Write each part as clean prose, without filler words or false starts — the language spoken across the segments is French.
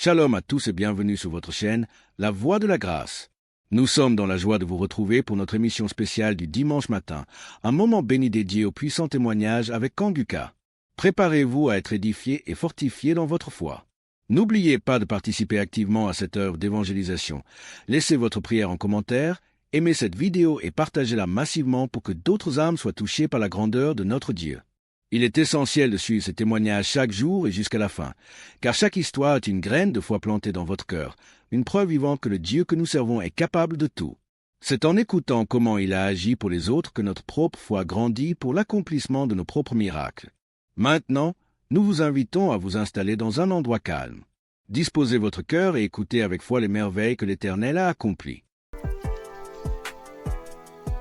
Shalom à tous et bienvenue sur votre chaîne, La Voix de la Grâce. Nous sommes dans la joie de vous retrouver pour notre émission spéciale du dimanche matin, un moment béni dédié au puissant témoignage avec Kanguka. Préparez-vous à être édifiés et fortifiés dans votre foi. N'oubliez pas de participer activement à cette œuvre d'évangélisation. Laissez votre prière en commentaire, aimez cette vidéo et partagez-la massivement pour que d'autres âmes soient touchées par la grandeur de notre Dieu. Il est essentiel de suivre ces témoignages chaque jour et jusqu'à la fin, car chaque histoire est une graine de foi plantée dans votre cœur, une preuve vivante que le Dieu que nous servons est capable de tout. C'est en écoutant comment il a agi pour les autres que notre propre foi grandit pour l'accomplissement de nos propres miracles. Maintenant, nous vous invitons à vous installer dans un endroit calme. Disposez votre cœur et écoutez avec foi les merveilles que l'Éternel a accomplies.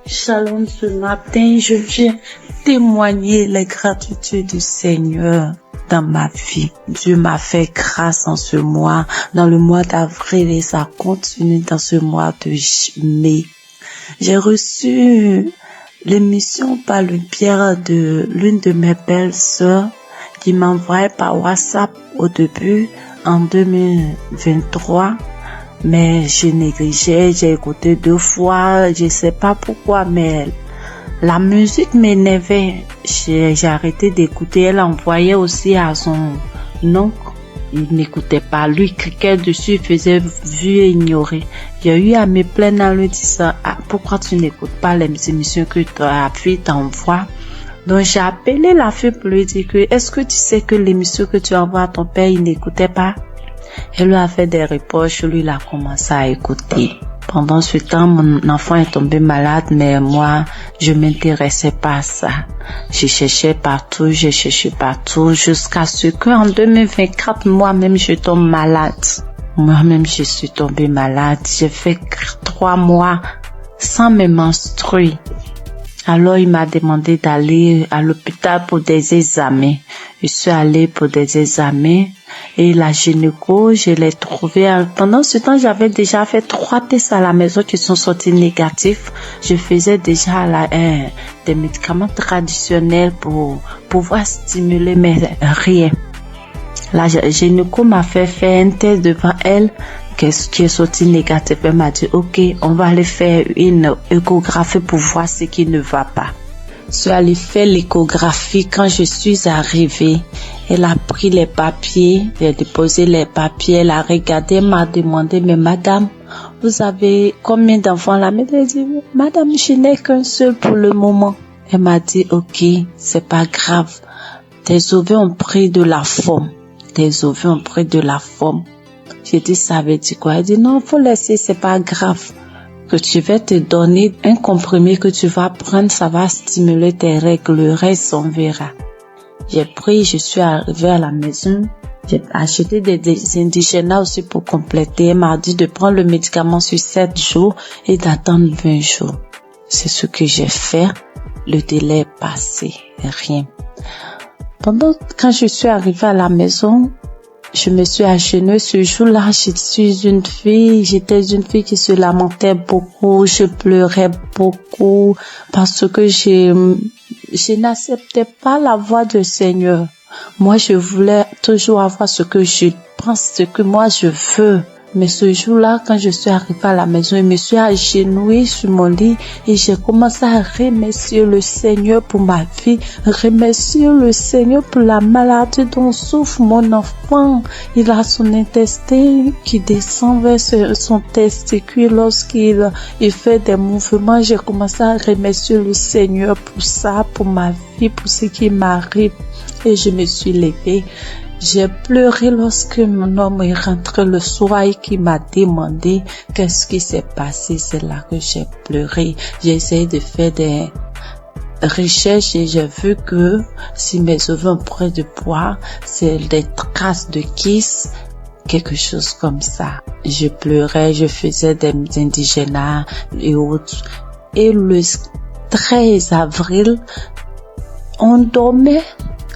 Shalom, ce matin, je viens témoigner les gratitudes du Seigneur dans ma vie. Dieu m'a fait grâce en ce mois, dans le mois d'avril, et ça continue dans ce mois de mai. J'ai reçu l'émission par le biais de l'une de mes belles sœurs qui m'envoyait par WhatsApp au début en 2023. Mais je négligeais, j'ai écouté 2 fois, je sais pas pourquoi, mais la musique m'énervait. J'ai arrêté d'écouter. Elle envoyait aussi à son oncle. Il n'écoutait pas. Lui, cliquait dessus, il faisait vu et ignorer. J'ai eu à me plaindre en lui disant, pourquoi tu n'écoutes pas les émissions que ta fille t'envoie? Donc j'ai appelé la fille pour lui dire que, est-ce que tu sais que l'émission que tu envoies à ton père, il n'écoutait pas? Elle lui a fait des reproches, lui il a commencé à écouter. Pendant ce temps, mon enfant est tombé malade, mais moi, je m'intéressais pas à ça. J'ai cherché partout, jusqu'à ce qu'en 2024, moi-même, je tombe malade. Moi-même, je suis tombée malade. J'ai fait 3 mois sans me menstruer. Alors, il m'a demandé d'aller à l'hôpital pour des examens. Je suis allée pour des examens et la gynéco, je l'ai trouvée. Pendant ce temps, j'avais déjà fait 3 tests à la maison qui sont sortis négatifs. Je faisais déjà des médicaments traditionnels pour pouvoir stimuler, mais rien. La gynéco m'a fait faire un test devant elle qui est sorti négatif. Elle m'a dit, ok, on va aller faire une échographie pour voir ce qui ne va pas. Je suis allée faire l'échographie. Quand je suis arrivée, elle a pris les papiers, elle a déposé les papiers, elle a regardé, elle m'a demandé, mais madame, vous avez combien d'enfants là? Elle a dit, madame, je n'ai qu'un seul pour le moment. Elle m'a dit, ok, c'est pas grave. Tes ovaires ont pris de la forme. J'ai dit, ça veut dire quoi? Elle dit, non, faut laisser, c'est pas grave. Que tu vas te donner un comprimé que tu vas prendre, ça va stimuler tes règles, le reste on verra. J'ai pris, je suis arrivée à la maison, j'ai acheté des indigènes aussi pour compléter. Elle m'a dit de prendre le médicament sur 7 jours et d'attendre 20 jours. C'est ce que j'ai fait, le délai est passé, rien. Quand je suis arrivée à la maison, je me suis agenouillée ce jour-là. J'étais une fille qui se lamentait beaucoup, je pleurais beaucoup parce que je n'acceptais pas la voix du Seigneur. Moi, je voulais toujours avoir ce que je pense, ce que moi je veux. Mais ce jour-là, quand je suis arrivée à la maison, je me suis agenouillée sur mon lit et j'ai commencé à remercier le Seigneur pour ma vie, remercier le Seigneur pour la maladie dont souffre mon enfant. Il a son intestin qui descend vers son testicule lorsqu'il fait des mouvements. J'ai commencé à remercier le Seigneur pour ça, pour ma vie, pour ce qui m'arrive. Et je me suis levée. J'ai pleuré lorsque mon homme est rentré le soir et qui m'a demandé qu'est-ce qui s'est passé. C'est là que j'ai pleuré. J'ai essayé de faire des recherches et j'ai vu que si mes ovaires ont pris de poids, c'est des traces de kiss, quelque chose comme ça. Je pleurais, je faisais des indigénats et autres. Et le 13 avril, on dormait.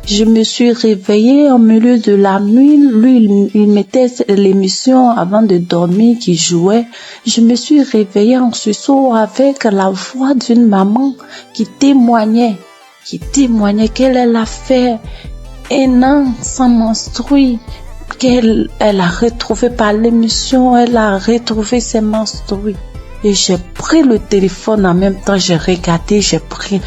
Je me suis réveillée au milieu de la nuit. Lui, il mettait l'émission avant de dormir qui jouait. Je me suis réveillée en sursaut avec la voix d'une maman qui témoignait qu'elle a fait 1 an sans menstruer. qu'elle a retrouvé par l'émission, elle a retrouvé ses menstrues. Et j'ai pris le téléphone en même temps, j'ai regardé, j'ai pris,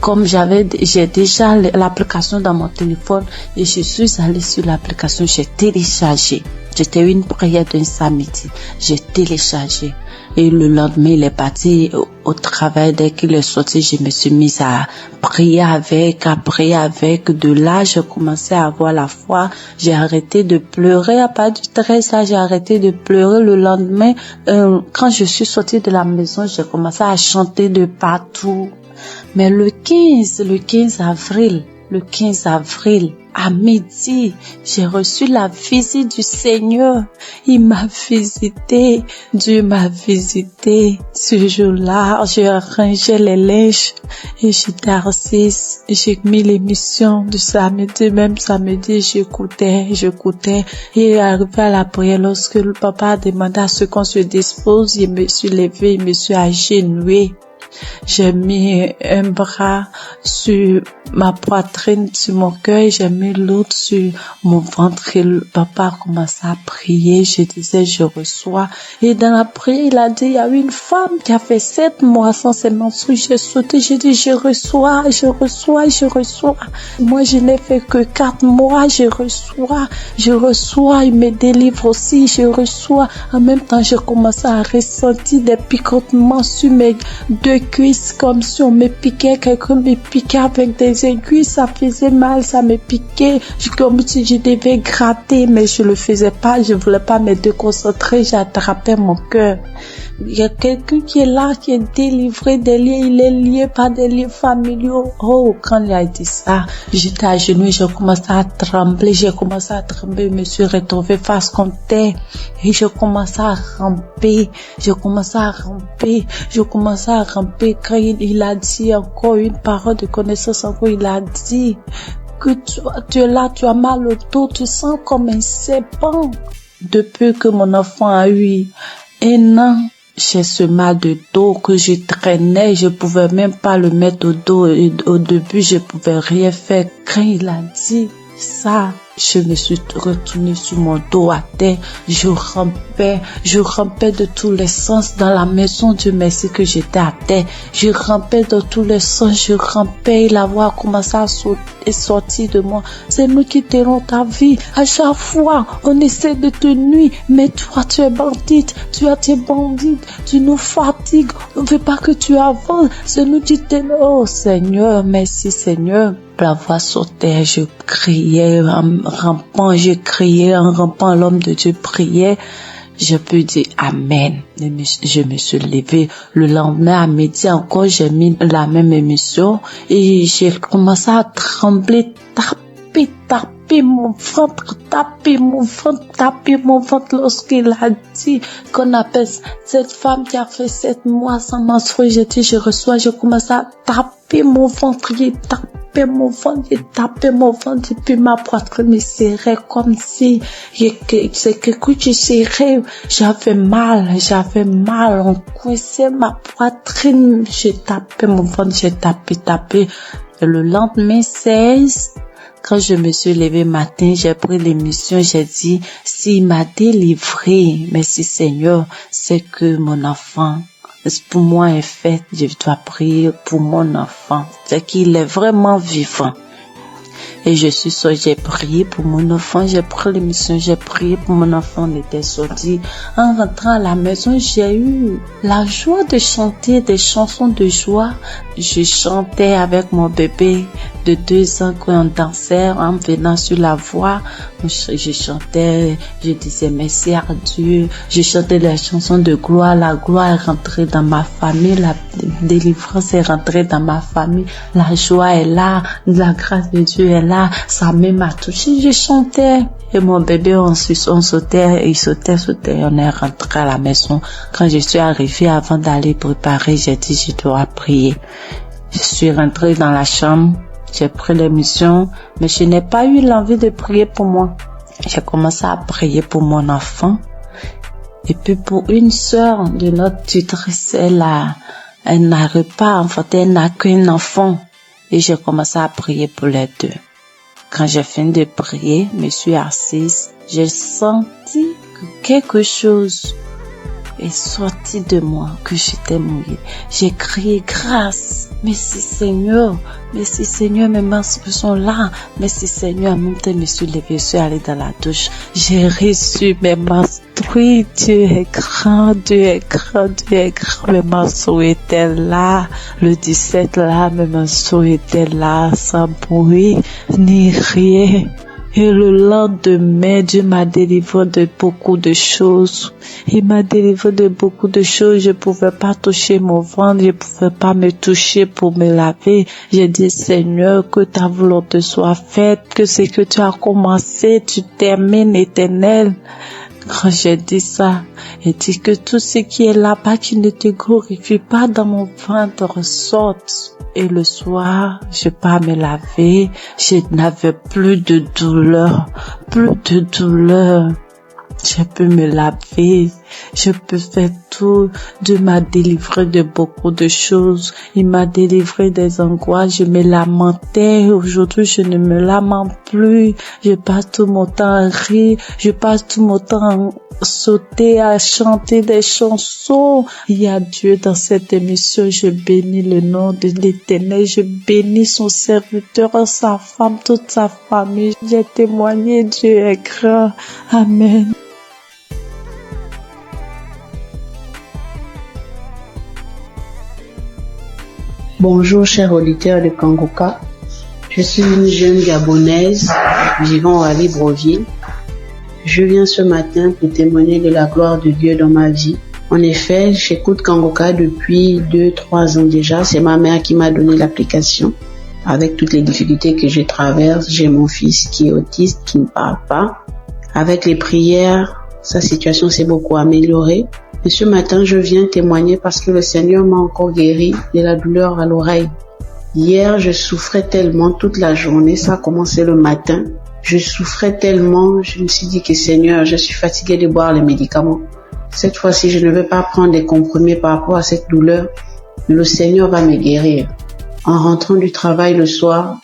comme j'ai déjà l'application dans mon téléphone et je suis allée sur l'application, j'ai téléchargé. C'était une prière d'un samedi, j'ai téléchargé. Et le lendemain, il est parti au travail. Dès qu'il est sorti, je me suis mise à prier avec. De là, j'ai commencé à avoir la foi. J'ai arrêté de pleurer. À partir du 13, là, j'ai arrêté de pleurer. Le lendemain, quand je suis sortie de la maison, j'ai commencé à chanter de partout. Mais le 15 avril, à midi, j'ai reçu la visite du Seigneur. Il m'a visité. Dieu m'a visité. Ce jour-là, j'ai rangé les linges et j'étais assise. J'ai mis l'émission du samedi. Même samedi, j'écoutais. Et arrivé à la prière, lorsque le papa a demandé à ce qu'on se dispose, je me suis levée, je me suis agenouillée. J'ai mis un bras sur ma poitrine, sur mon cœur, j'ai mis l'autre sur mon ventre et le papa a commencé à prier. Je disais, je reçois. Et dans la prière, il a dit, il y a une femme qui a fait 7 mois sans ses menstrues. J'ai sauté, j'ai dit, je reçois. Moi, je n'ai fait que 4 mois, je reçois. Il me délivre aussi, je reçois. En même temps, j'ai commencé à ressentir des picotements sur mes 2 cuisses, comme si on me piquait, quelqu'un me piquait avec des aiguilles, ça faisait mal, ça me piquait, comme si je devais gratter, mais je le faisais pas, je voulais pas me déconcentrer, j'attrapais mon cœur. Il y a quelqu'un qui est là, qui est délivré des liens, il est lié par des liens familiaux. Oh, quand il a dit ça, j'étais à genoux, j'ai commencé à trembler, je me suis retrouvée face contre terre et j'ai commencé à ramper. Quand il a dit encore une parole de connaissance, il a dit que tu es là, tu as mal au dos, tu sens comme un serpent. Depuis que mon enfant a eu 1 an, j'ai ce mal de dos que je traînais, je pouvais même pas le mettre au dos et au début je pouvais rien faire. Quand il a dit ça, je me suis retournée sur mon dos à terre, je rampais de tous les sens dans la maison. Dieu merci que j'étais à terre, je rampais dans tous les sens, et la voix a commencé à sortir de moi. C'est nous qui t'aurons ta vie. À chaque fois, on essaie de te nuire, mais toi, tu es bandite, tu nous fatigues, on ne veut pas que tu avances, c'est nous qui t'aimons. Oh Seigneur, merci Seigneur. La voix sautait, je criais en rampant, l'homme de Dieu priait. Je peux dire Amen. Je me suis levée. Le lendemain à midi encore, j'ai mis la même émission et j'ai commencé à trembler, taper mon ventre lorsqu'il a dit qu'on appelle cette femme qui a fait 7 mois sans menstruer. J'ai dit je reçois, je commence à taper mon ventre, j'ai tapé mon ventre et puis ma poitrine me serrait comme si c'est quelque chose qui serrait. J'avais mal, on coinçait ma poitrine, j'ai tapé mon ventre, j'ai tapé. Et le lendemain 16, quand je me suis levée matin, j'ai pris l'émission, j'ai dit, s'il m'a délivré, merci Seigneur, c'est que mon enfant, pour moi est fait, je dois prier pour mon enfant, c'est qu'il est vraiment vivant. Et j'ai prié pour mon enfant, j'ai pris l'émission, j'ai prié pour mon enfant, on était sorti. En rentrant à la maison, j'ai eu la joie de chanter des chansons de joie. Je chantais avec mon bébé de 2 ans quand on dansait en venant sur la voie. Je chantais, je disais merci à Dieu. Je chantais les chansons de gloire. La gloire est rentrée dans ma famille. La délivrance est rentrée dans ma famille. La joie est là. La grâce de Dieu est là. Sa main m'a touché. Je chantais. Et mon bébé, on sautait. On est rentré à la maison. Quand je suis arrivée, avant d'aller préparer, j'ai dit, je dois prier. Je suis rentrée dans la chambre. J'ai pris l'émission, mais je n'ai pas eu l'envie de prier pour moi. J'ai commencé à prier pour mon enfant. Et puis pour une sœur de notre tutrice, elle n'arrive pas à enfanter, elle n'a qu'un enfant. Et j'ai commencé à prier pour les deux. Quand j'ai fini de prier, je me suis assise, j'ai senti que quelque chose est sorti de moi, que j'étais mouillée. J'ai crié grâce. Merci Seigneur, mes mains sont là. Merci Seigneur, en même temps, je me suis levée, je suis allée dans la douche. J'ai reçu mes menstrues. Dieu est grand, Dieu est grand, Dieu est grand. Mes menstrues étaient là. Le 17 là, mes menstrues étaient là, sans bruit, ni rien. Et le lendemain, Dieu m'a délivré de beaucoup de choses. Il m'a délivré de beaucoup de choses. Je pouvais pas toucher mon ventre. Je pouvais pas me toucher pour me laver. J'ai dit, Seigneur, que ta volonté soit faite. Que ce que tu as commencé, tu termines, Éternel. Quand j'ai dit ça, j'ai dit que tout ce qui est là-bas qui ne te glorifie pas dans mon ventre sorte. Et le soir, je pars me laver, je n'avais plus de douleur, Je peux me laver, je peux faire tout. Dieu m'a délivré de beaucoup de choses. Il m'a délivré des angoisses. Je me lamentais. Aujourd'hui, je ne me lamente plus. Je passe tout mon temps à rire. Je passe tout mon temps à sauter, à chanter des chansons. Il y a Dieu dans cette émission. Je bénis le nom de l'Éternel. Je bénis son serviteur, sa femme, toute sa famille. J'ai témoigné. Dieu est grand. Amen. Bonjour chers auditeurs de Kangoka, je suis une jeune Gabonaise vivant à Libreville. Je viens ce matin pour témoigner de la gloire de Dieu dans ma vie. En effet, j'écoute Kangoka depuis 2-3 ans déjà. C'est ma mère qui m'a donné l'application. Avec toutes les difficultés que je traverse, j'ai mon fils qui est autiste, qui ne parle pas. Avec les prières, sa situation s'est beaucoup améliorée. Et ce matin, je viens témoigner parce que le Seigneur m'a encore guéri de la douleur à l'oreille. Hier, je souffrais tellement toute la journée, ça a commencé le matin. Je souffrais tellement, je me suis dit que Seigneur, je suis fatiguée de boire les médicaments. Cette fois-ci, je ne vais pas prendre des comprimés par rapport à cette douleur. Le Seigneur va me guérir. En rentrant du travail le soir,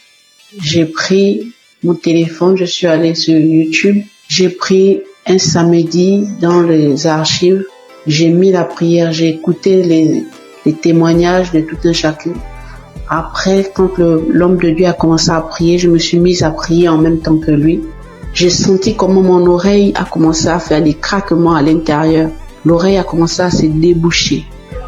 j'ai pris mon téléphone, je suis allée sur YouTube. J'ai pris un samedi dans les archives. J'ai mis la prière, j'ai écouté les témoignages de tout un chacun. Après, quand l'homme de Dieu a commencé à prier, je me suis mise à prier en même temps que lui. J'ai senti comment mon oreille a commencé à faire des craquements à l'intérieur. L'oreille a commencé à se déboucher.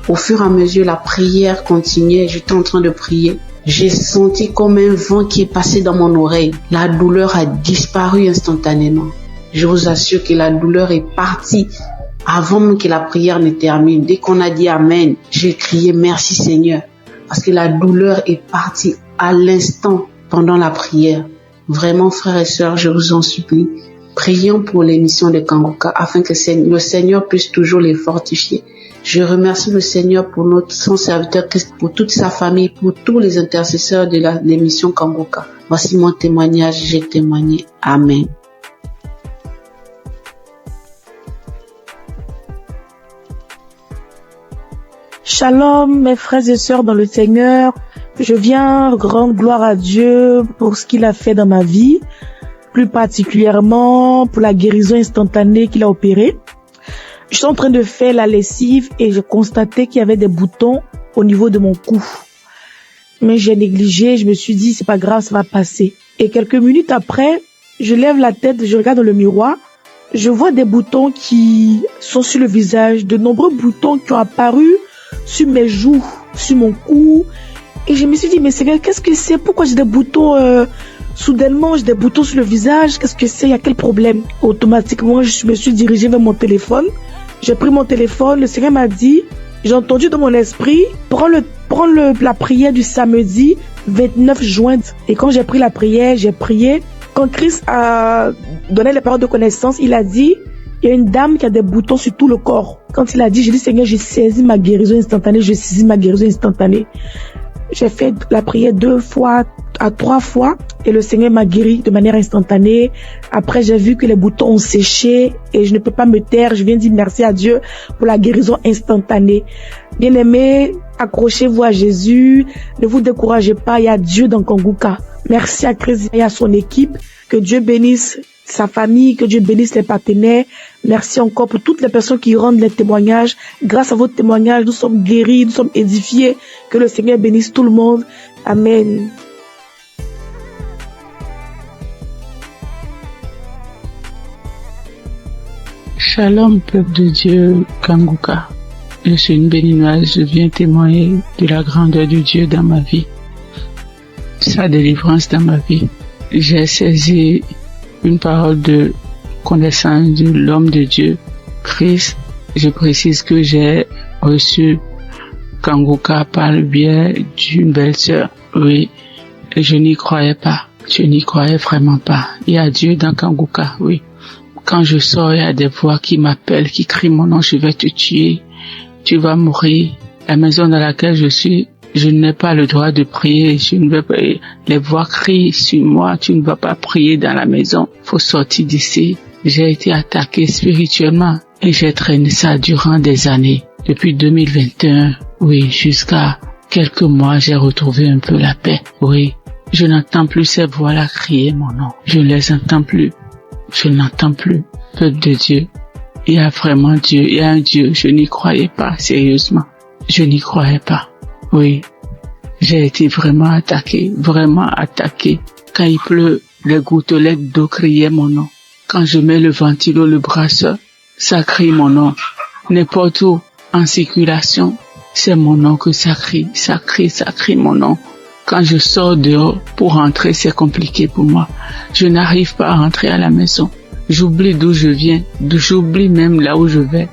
Au fur et à mesure, la prière continuait. J'étais en train de prier. J'ai senti comme un vent qui est passé dans mon oreille. La douleur a disparu instantanément. Je vous assure que la douleur est partie avant même que la prière ne termine. Dès qu'on a dit Amen, j'ai crié merci Seigneur. Parce que la douleur est partie à l'instant pendant la prière. Vraiment, frères et sœurs, je vous en supplie, prions pour l'émission de Kangoka afin que le Seigneur puisse toujours les fortifier. Je remercie le Seigneur pour son serviteur, pour toute sa famille, pour tous les intercesseurs de l'émission Kangoka. Voici mon témoignage, j'ai témoigné. Amen. Shalom, mes frères et sœurs dans le Seigneur. Je viens rendre gloire à Dieu pour ce qu'il a fait dans ma vie, plus particulièrement pour la guérison instantanée qu'il a opérée. Je suis en train de faire la lessive et j'ai constaté qu'il y avait des boutons au niveau de mon cou. Mais j'ai négligé, je me suis dit c'est pas grave, ça va passer. Et quelques minutes après, je lève la tête, je regarde dans le miroir, je vois des boutons qui sont sur le visage, de nombreux boutons qui ont apparu sur mes joues, sur mon cou. Et je me suis dit, mais Seigneur, qu'est-ce que c'est? Pourquoi j'ai des boutons soudainement, j'ai des boutons sur le visage? Qu'est-ce que c'est? Il y a quel problème? Automatiquement, je me suis dirigée vers mon téléphone. J'ai pris mon téléphone, le Seigneur m'a dit, j'ai entendu dans mon esprit, prends la prière du samedi 29 juin. Et quand j'ai pris la prière, j'ai prié. Quand Christ a donné les paroles de connaissance, il a dit, il y a une dame qui a des boutons sur tout le corps. Quand il a dit, j'ai dit, Seigneur, j'ai saisi ma guérison instantanée, j'ai saisi ma guérison instantanée. J'ai fait la prière 2 fois à 3 fois et le Seigneur m'a guéri de manière instantanée. Après, j'ai vu que les boutons ont séché et je ne peux pas me taire. Je viens dire merci à Dieu pour la guérison instantanée. Bien-aimés, accrochez-vous à Jésus. Ne vous découragez pas. Il y a Dieu dans Kangoka. Merci à Chris et à son équipe. Que Dieu bénisse sa famille, que Dieu bénisse les partenaires. Merci encore pour toutes les personnes qui rendent les témoignages. Grâce à votre témoignage, nous sommes guéris, nous sommes édifiés. Que le Seigneur bénisse tout le monde. Amen. Shalom, peuple de Dieu, Kanguka. Je suis une béninoise, je viens témoigner de la grandeur de Dieu dans ma vie, sa délivrance dans ma vie. J'ai saisi une parole de connaissance de l'homme de Dieu, Christ. Je précise que j'ai reçu Kanguka par le biais d'une belle-sœur. Oui, je n'y croyais pas. Je n'y croyais vraiment pas. Il y a Dieu dans Kanguka, oui. Quand je sors, il y a des voix qui m'appellent, qui crient mon nom, je vais te tuer, tu vas mourir. La maison dans laquelle je suis, je n'ai pas le droit de prier, je ne vais pas, les voix crient sur moi, tu ne vas pas prier dans la maison, faut sortir d'ici. J'ai été attaqué spirituellement et j'ai traîné ça durant des années. Depuis 2021, oui, jusqu'à quelques mois, j'ai retrouvé un peu la paix, oui. Je n'entends plus ces voix-là crier mon nom, je ne les entends plus. Je n'entends plus. Peuple de Dieu, il y a vraiment Dieu, il y a un Dieu. Je n'y croyais pas, sérieusement. Je n'y croyais pas. Oui, j'ai été vraiment attaqué. Quand il pleut, les gouttelettes d'eau criaient mon nom. Quand je mets le ventilo, le brasseur, ça crie mon nom. N'importe où, en circulation, c'est mon nom que ça crie mon nom. Quand je sors dehors pour rentrer, c'est compliqué pour moi. Je n'arrive pas à rentrer à la maison. J'oublie d'où je viens, j'oublie même là où je vais.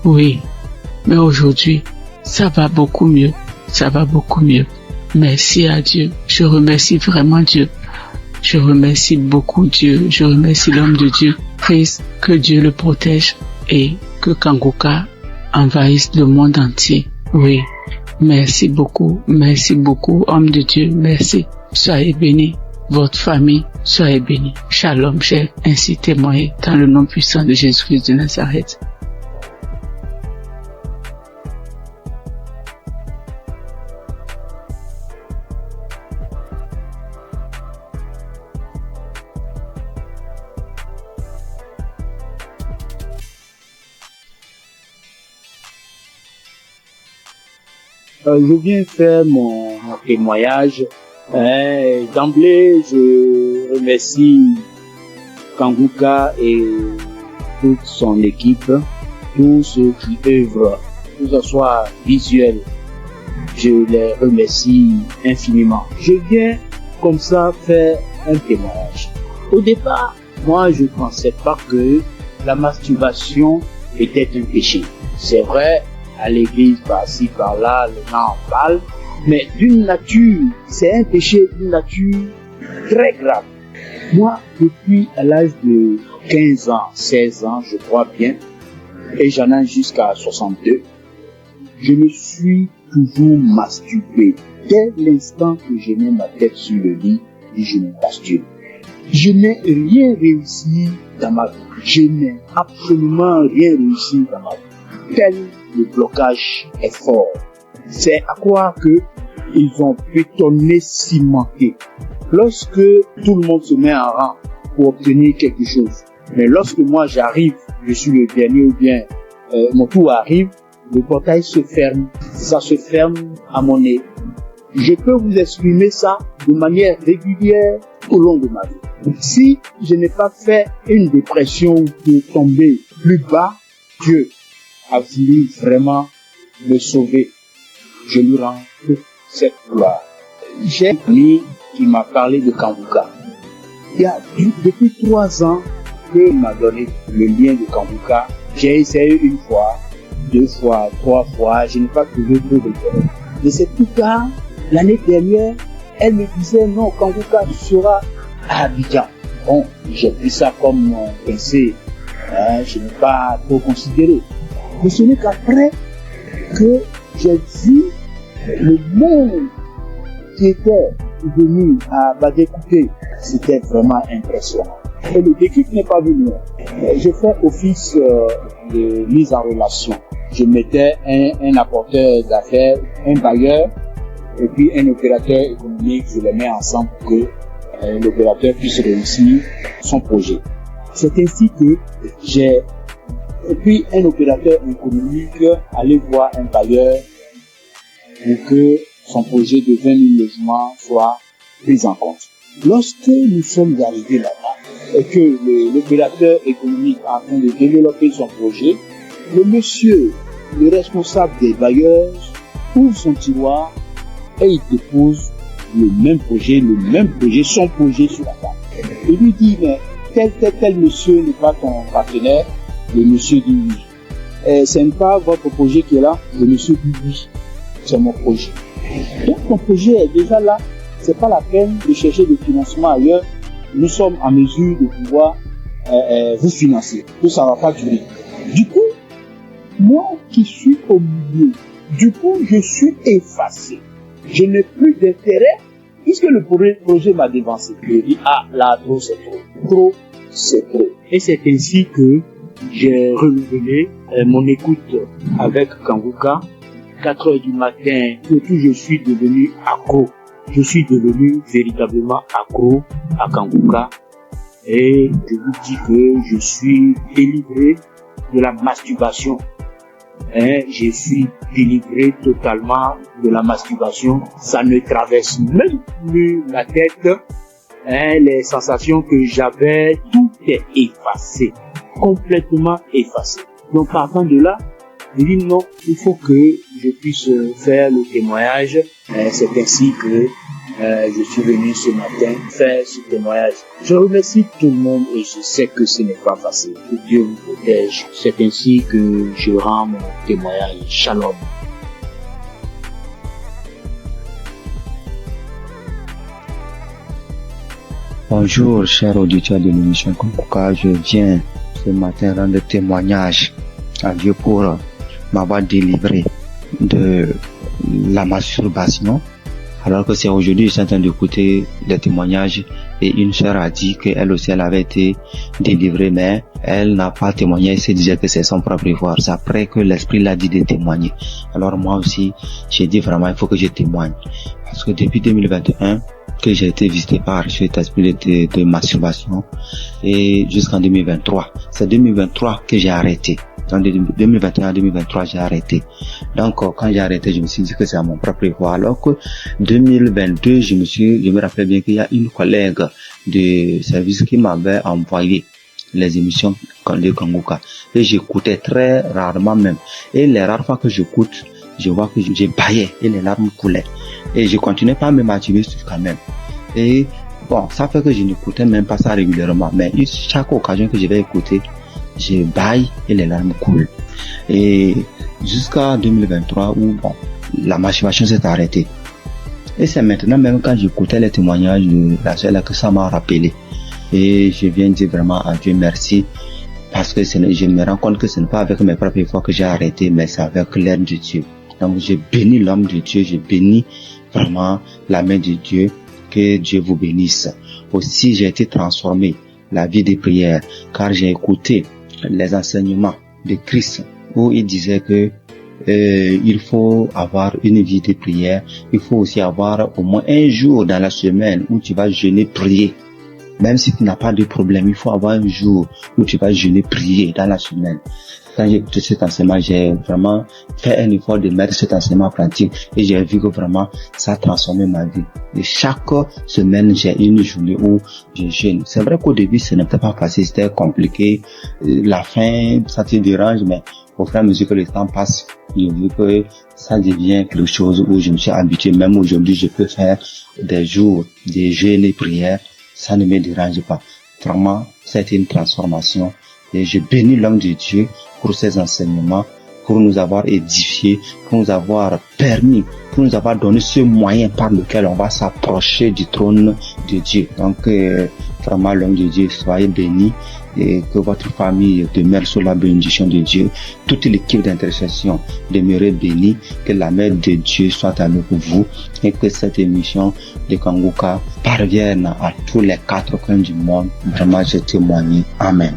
Oui, mais aujourd'hui, ça va beaucoup mieux. Merci à Dieu. Je remercie vraiment Dieu. Je remercie beaucoup Dieu. Je remercie l'homme de Dieu. Christ, que Dieu le protège et que Kanguka envahisse le monde entier. Oui. Merci beaucoup, homme de Dieu, merci. Soyez bénis, votre famille, soyez bénis. Shalom, j'ai ainsi témoigné dans le nom puissant de Jésus-Christ de Nazareth. Je viens faire mon témoignage. D'emblée, je remercie Kanguka et toute son équipe, tous ceux qui œuvrent, que ce soit visuel. Je les remercie infiniment. Je viens comme ça faire un témoignage. Au départ, moi, je ne pensais pas que la masturbation était un péché. C'est vrai, à l'église, par-ci, par-là, les gens en parlent, mais d'une nature, c'est un péché d'une nature très grave. Moi, depuis à l'âge de 15 ans, 16 ans, je crois bien, et j'en ai jusqu'à 62, je me suis toujours masturbé. Dès l'instant que je mets ma tête sur le lit, je me masturbe. Je n'ai rien réussi dans ma vie. Je n'ai absolument rien réussi dans ma vie. Tel le blocage est fort. C'est à croire que ils ont bétonné, cimenté. Lorsque tout le monde se met en rang pour obtenir quelque chose, mais lorsque moi j'arrive, je suis le dernier ou bien mon tour arrive, le portail se ferme. Ça se ferme à mon nez. Je peux vous exprimer ça de manière régulière au long de ma vie. Si je n'ai pas fait une dépression de tomber plus bas, Dieu a voulu vraiment me sauver. Je lui rends toute cette gloire. J'ai un ami qui m'a parlé de Kanguka. Il y a depuis 3 ans qu'il m'a donné le lien de Kanguka. J'ai essayé 1 fois, 2 fois, 3 fois, je n'ai pas trouvé de réponse. Mais c'est plus tard, l'année dernière, elle me disait non, Kanguka sera à Abidjan. Bon, j'ai pris ça comme mon pensée. Je n'ai pas trop considéré. Mais ce n'est qu'après que j'ai vu le monde qui était venu à Badékouté. C'était vraiment impressionnant. Et le déclic n'est pas venu. J'ai fait office de mise en relation. Je mettais un apporteur d'affaires, un bailleur et puis un opérateur économique. Je les mets ensemble pour que l'opérateur puisse réussir son projet. C'est ainsi que j'ai pris un opérateur économique, aller voir un bailleur pour que son projet de 20 000 logements soit pris en compte. Lorsque nous sommes arrivés là-bas et que l'opérateur économique est en train de développer son projet, le monsieur, le responsable des bailleurs, ouvre son tiroir et il dépose le même projet, son projet sur la table. Il lui dit, mais tel monsieur n'est pas ton partenaire. Le monsieur dit oui. Ce n'est pas votre projet qui est là. Le monsieur dit oui. C'est mon projet. Donc ton projet est déjà là. C'est pas la peine de chercher des financements ailleurs. Nous sommes en mesure de pouvoir vous financer. Tout ça va pas durer. Du coup, moi qui suis au milieu, je suis effacé. Je n'ai plus d'intérêt puisque le projet m'a dévancé. Je dis, là, trop, c'est trop. Trop, c'est trop. Et c'est ainsi que j'ai renouvelé mon écoute avec Kanguka. 4 heures du matin, surtout je suis devenu accro. Je suis devenu véritablement accro à Kanguka. Et je vous dis que je suis délivré de la masturbation. Je suis délivré totalement de la masturbation. Ça ne traverse même plus la tête. Les sensations que j'avais, tout est effacé. Complètement effacé. Donc partant de là, je dis non, il faut que je puisse faire le témoignage. C'est ainsi que je suis venu ce matin faire ce témoignage. Je remercie tout le monde et je sais que ce n'est pas facile. Que Dieu vous protège. C'est ainsi que je rends mon témoignage. Shalom. Bonjour, chers auditeurs de l'émission Kanguka. Je viens ce matin rendre témoignage à Dieu pour m'avoir délivré de la masturbation. Alors que c'est aujourd'hui, je suis en train d'écouter des témoignages et une sœur a dit qu'elle aussi, elle avait été délivrée, mais elle n'a pas témoigné, elle se disait que c'est son propre effort. C'est après que l'Esprit l'a dit de témoigner. Alors moi aussi, j'ai dit vraiment, il faut que je témoigne. Parce que depuis 2021, que j'ai été visité par cet esprit de masturbation et jusqu'en 2023. C'est 2023 que j'ai arrêté. En 2021 à 2023, j'ai arrêté. Donc, quand j'ai arrêté, je me suis dit que c'est à mon propre effort. Alors que 2022, je me rappelle bien qu'il y a une collègue de service qui m'avait envoyé les émissions de Kanguka. Et j'écoutais très rarement même. Et les rares fois que j'écoute, je vois que j'ai baillé et les larmes coulaient. Et je continuais pas à me masturber quand même. Et bon, ça fait que je n'écoutais même pas ça régulièrement. Mais chaque occasion que je vais écouter, je baille et les larmes coulent. Et jusqu'à 2023 où bon, la masturbation s'est arrêtée. Et c'est maintenant même quand j'écoutais les témoignages de la sœur là que ça m'a rappelé. Et je viens dire vraiment à Dieu merci. Parce que je me rends compte que ce n'est pas avec mes propres efforts que j'ai arrêté, mais c'est avec l'aide de Dieu. Donc je bénis l'homme de Dieu, je bénis vraiment la main de Dieu. Que Dieu vous bénisse. Aussi, j'ai été transformé la vie des prières, car j'ai écouté les enseignements de Christ où il disait que il faut avoir une vie de prière. Il faut aussi avoir au moins un jour dans la semaine où tu vas jeûner, prier. Même si tu n'as pas de problème, il faut avoir un jour où tu vas jeûner, prier dans la semaine. Quand j'ai écouté cet enseignement, j'ai vraiment fait un effort de mettre cet enseignement en pratique et j'ai vu que vraiment ça a transformé ma vie. Et chaque semaine, j'ai une journée où je jeûne. C'est vrai qu'au début, ce n'était pas facile, c'était compliqué. La faim, ça te dérange, mais au fur et à mesure que le temps passe, j'ai vu que ça devient quelque chose où je me suis habitué. Même aujourd'hui, je peux faire des jours de jeûne et prière. Ça ne me dérange pas. Vraiment, c'était une transformation. Et je bénis l'homme de Dieu pour ses enseignements, pour nous avoir édifiés, pour nous avoir permis, pour nous avoir donné ce moyen par lequel on va s'approcher du trône de Dieu. Donc, vraiment, l'homme de Dieu, soyez bénis et que votre famille demeure sous la bénédiction de Dieu. Toute l'équipe d'intercession demeure bénie, que la main de Dieu soit avec vous et que cette émission de Kanguka parvienne à tous les 4 coins du monde. Vraiment, je témoigne. Amen.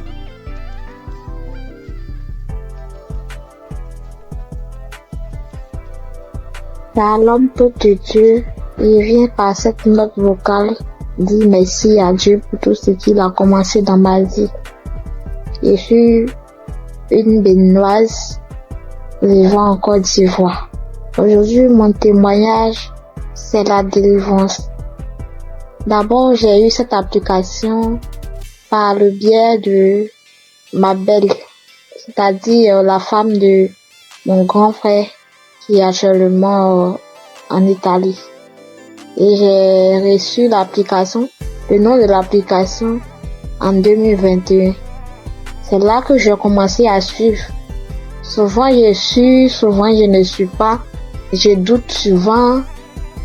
Shalom, peu de Dieu, il vient par cette note vocale dire merci à Dieu pour tout ce qu'il a commencé dans ma vie. Je suis une béninoise vivant en Côte d'Ivoire. Aujourd'hui, mon témoignage, c'est la délivrance. D'abord, j'ai eu cette application par le biais de ma belle, c'est-à-dire la femme de mon grand frère qui est actuellement en Italie. Et j'ai reçu l'application, le nom de l'application en 2021. C'est là que j'ai commencé à suivre. Souvent je suis, souvent je ne suis pas. Je doute souvent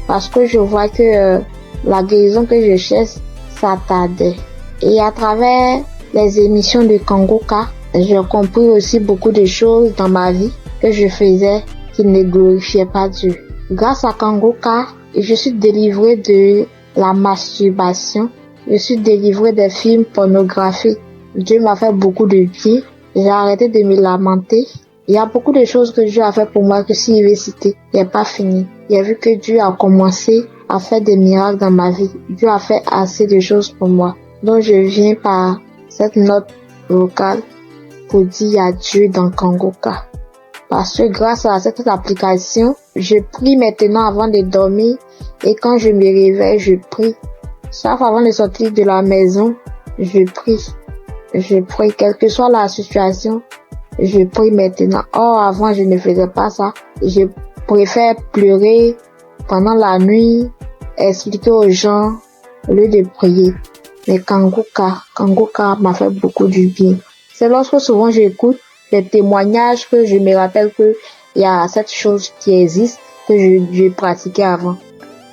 parce que je vois que la guérison que je cherche, ça tardait. Et à travers les émissions de Kangoka, j'ai compris aussi beaucoup de choses dans ma vie que je faisais qui ne glorifiaient pas Dieu. Grâce à Kangoka, je suis délivrée de la masturbation. Je suis délivrée des films pornographiques. Dieu m'a fait beaucoup de bien. J'ai arrêté de me lamenter. Il y a beaucoup de choses que Dieu a fait pour moi que si je vais citer, il n'est pas fini. J'ai vu que Dieu a commencé à faire des miracles dans ma vie. Dieu a fait assez de choses pour moi. Donc je viens par cette note vocale pour dire adieu dans Kangoka. Parce que grâce à cette application, je prie maintenant avant de dormir et quand je me réveille, je prie. Sauf avant de sortir de la maison, je prie. Je prie, quelle que soit la situation, je prie maintenant. Or, avant, je ne faisais pas ça. Je préfère pleurer pendant la nuit, expliquer aux gens au lieu de prier. Mais Kangoka m'a fait beaucoup du bien. C'est lorsque souvent j'écoute les témoignages que je me rappelle que il y a cette chose qui existe que je pratiquais avant.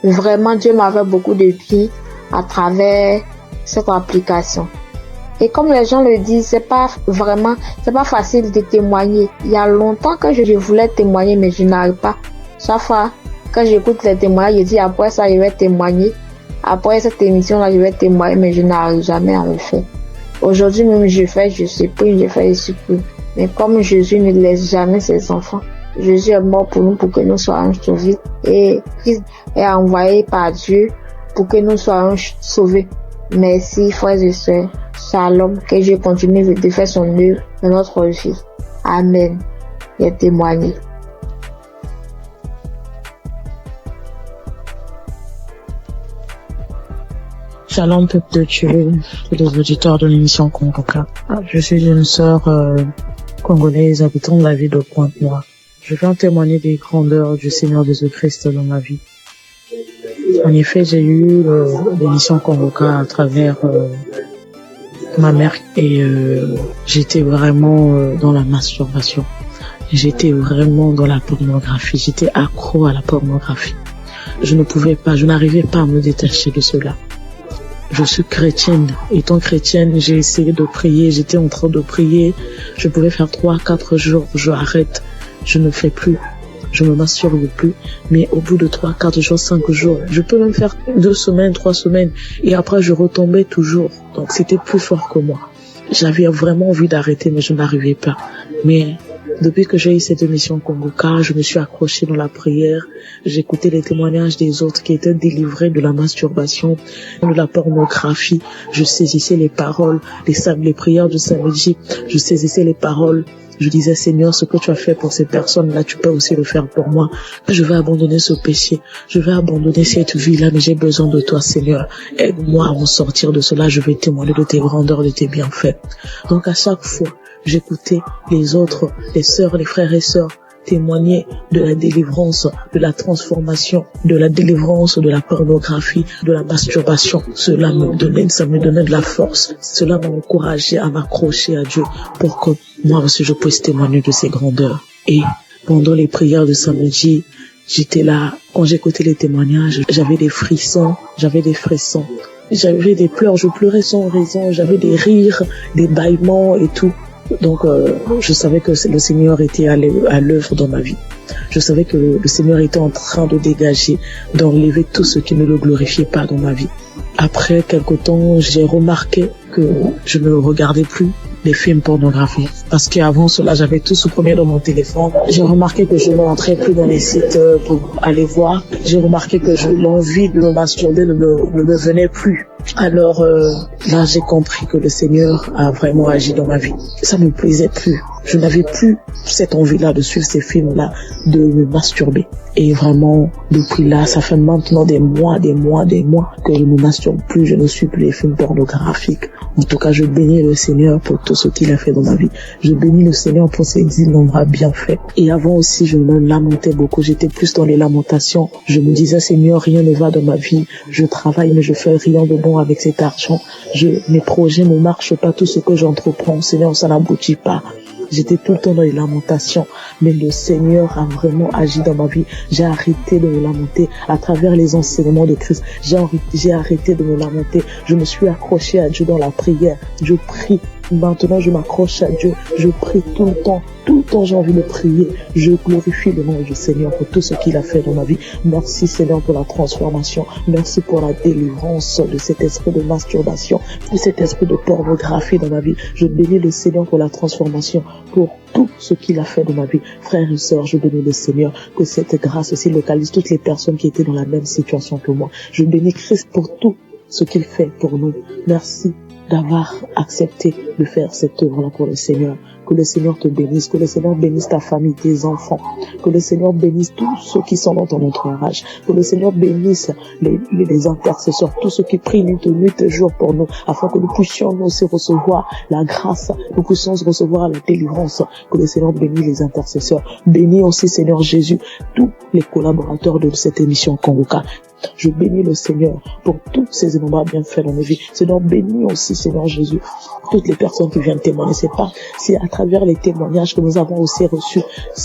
Vraiment, Dieu m'a fait beaucoup de bien à travers cette application. Et comme les gens le disent, c'est pas facile de témoigner. Il y a longtemps que je voulais témoigner, mais je n'arrive pas. Chaque fois, quand j'écoute les témoignages, je dis après ça, je vais témoigner. Après cette émission-là, je vais témoigner, mais je n'arrive jamais à le faire. Aujourd'hui même, je supplie. Mais comme Jésus ne laisse jamais ses enfants, Jésus est mort pour nous, pour que nous soyons sauvés. Et Christ est envoyé par Dieu pour que nous soyons sauvés. Merci, frères et sœurs. Shalom, que Dieu continue de faire son œuvre dans notre vie. Amen. Et témoigner. Shalom, peuple de Dieu, tous les auditeurs de l'émission Kangoka. Je suis une sœur congolaise habitant de la ville de Pointe-Noire. Je viens témoigner des grandeurs du Seigneur Jésus-Christ dans ma vie. En effet, j'ai eu l'émission Kangoka à travers ma mère et j'étais vraiment dans la masturbation. J'étais vraiment dans la pornographie. J'étais accro à la pornographie. Je n'arrivais pas à me détacher de cela. Je suis chrétienne. Étant chrétienne, j'ai essayé de prier. J'étais en train de prier. Je pouvais faire 3-4 jours. Je arrête. Je ne fais plus. Je me masturbe plus. Mais au bout de 3-4 jours, 5 jours, je peux même faire 2 semaines, 3 semaines. Et après, je retombais toujours. Donc, c'était plus fort que moi. J'avais vraiment envie d'arrêter, mais je n'arrivais pas. Mais depuis que j'ai eu cette émission Kangoka, je me suis accrochée dans la prière. J'écoutais les témoignages des autres qui étaient délivrés de la masturbation, de la pornographie. Je saisissais les paroles, les prières du samedi. Je saisissais les paroles. Je disais, Seigneur, ce que tu as fait pour ces personnes-là, tu peux aussi le faire pour moi. Je vais abandonner ce péché. Je vais abandonner cette vie-là, mais j'ai besoin de toi, Seigneur. Aide-moi à m'en sortir de cela. Je vais témoigner de tes grandeurs, de tes bienfaits. Donc, à chaque fois, j'écoutais les autres, les sœurs, les frères et sœurs, témoigner de la délivrance, de la transformation, de la délivrance de la pornographie, de la masturbation. Ça me donnait de la force. Cela m'a encouragé à m'accrocher à Dieu pour que moi aussi je puisse témoigner de ses grandeurs. Et pendant les prières de samedi, j'étais là. Quand j'écoutais les témoignages, j'avais des frissons, j'avais des pleurs, je pleurais sans raison, j'avais des rires, des bâillements et tout. Donc, je savais que le Seigneur était à l'œuvre dans ma vie. Je savais que le Seigneur était en train de dégager, d'enlever tout ce qui ne le glorifiait pas dans ma vie. Après quelque temps, j'ai remarqué que je ne regardais plus les films pornographiques. Parce qu'avant cela, j'avais tout supprimé dans mon téléphone. J'ai remarqué que je ne rentrais plus dans les sites pour aller voir. J'ai remarqué que l'envie de me masturber ne me venait plus. Alors là, j'ai compris que le Seigneur a vraiment agi dans ma vie. Ça ne me plaisait plus. Je n'avais plus cette envie-là de suivre ces films-là, de me masturber. Et vraiment, depuis là, ça fait maintenant des mois que je ne masturbe plus, je ne suis plus les films pornographiques. En tout cas, je bénis le Seigneur pour tout ce qu'il a fait dans ma vie. Je bénis le Seigneur pour ses innombrables bienfaits. Et avant aussi, je me lamentais beaucoup. J'étais plus dans les lamentations. Je me disais, Seigneur, rien ne va dans ma vie. Je travaille, mais je fais rien de bon avec cet argent. Mes projets ne marchent pas. Tout ce que j'entreprends, Seigneur, ça n'aboutit pas. J'étais tout le temps dans les lamentations, mais le Seigneur a vraiment agi dans ma vie. J'ai arrêté de me lamenter à travers les enseignements de Christ. J'ai arrêté de me lamenter. Je me suis accroché à Dieu dans la prière. Je prie. Maintenant, je m'accroche à Dieu. Je prie tout le temps. Tout le temps, j'ai envie de prier. Je glorifie le nom du Seigneur pour tout ce qu'il a fait dans ma vie. Merci, Seigneur, pour la transformation. Merci pour la délivrance de cet esprit de masturbation, de cet esprit de pornographie dans ma vie. Je bénis le Seigneur pour la transformation, pour tout ce qu'il a fait dans ma vie. Frères et sœurs, je bénis le Seigneur, que cette grâce aussi localise toutes les personnes qui étaient dans la même situation que moi. Je bénis Christ pour tout ce qu'il fait pour nous. Merci d'avoir accepté de faire cette œuvre-là pour le Seigneur. Que le Seigneur te bénisse, que le Seigneur bénisse ta famille, tes enfants, que le Seigneur bénisse tous ceux qui sont dans ton entourage, que le Seigneur bénisse les intercesseurs, tous ceux qui prient nuit et jour pour nous, afin que nous puissions nous aussi recevoir la grâce, nous puissions recevoir la délivrance, que le Seigneur bénisse les intercesseurs. Bénis aussi, Seigneur Jésus, tous les collaborateurs de cette émission Kanguka. Je bénis le Seigneur pour tous ces innombrables bienfaits dans nos vies. Seigneur, bénis aussi, Seigneur Jésus, toutes les personnes qui viennent témoigner. C'est à travers les témoignages que nous avons aussi reçu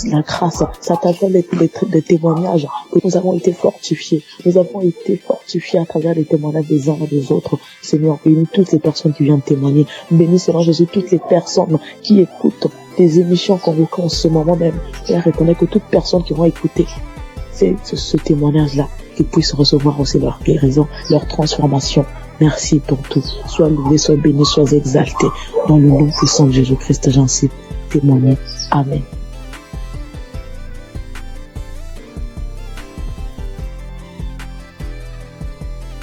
la grâce. C'est à travers les témoignages que nous avons été fortifiés. Nous avons été fortifiés à travers les témoignages des uns et des autres. Seigneur, bénis toutes les personnes qui viennent témoigner. Bénis, Seigneur Jésus, toutes les personnes qui écoutent des émissions Kanguka en ce moment même. Père, reconnais que toutes personnes qui vont écouter ce témoignage-là, qu'ils puissent recevoir aussi leur guérison, leur transformation. Merci pour tout. Sois loué, sois béni, sois exalté. Dans le nom puissant de Jésus-Christ, j'en sais témoigner. Amen.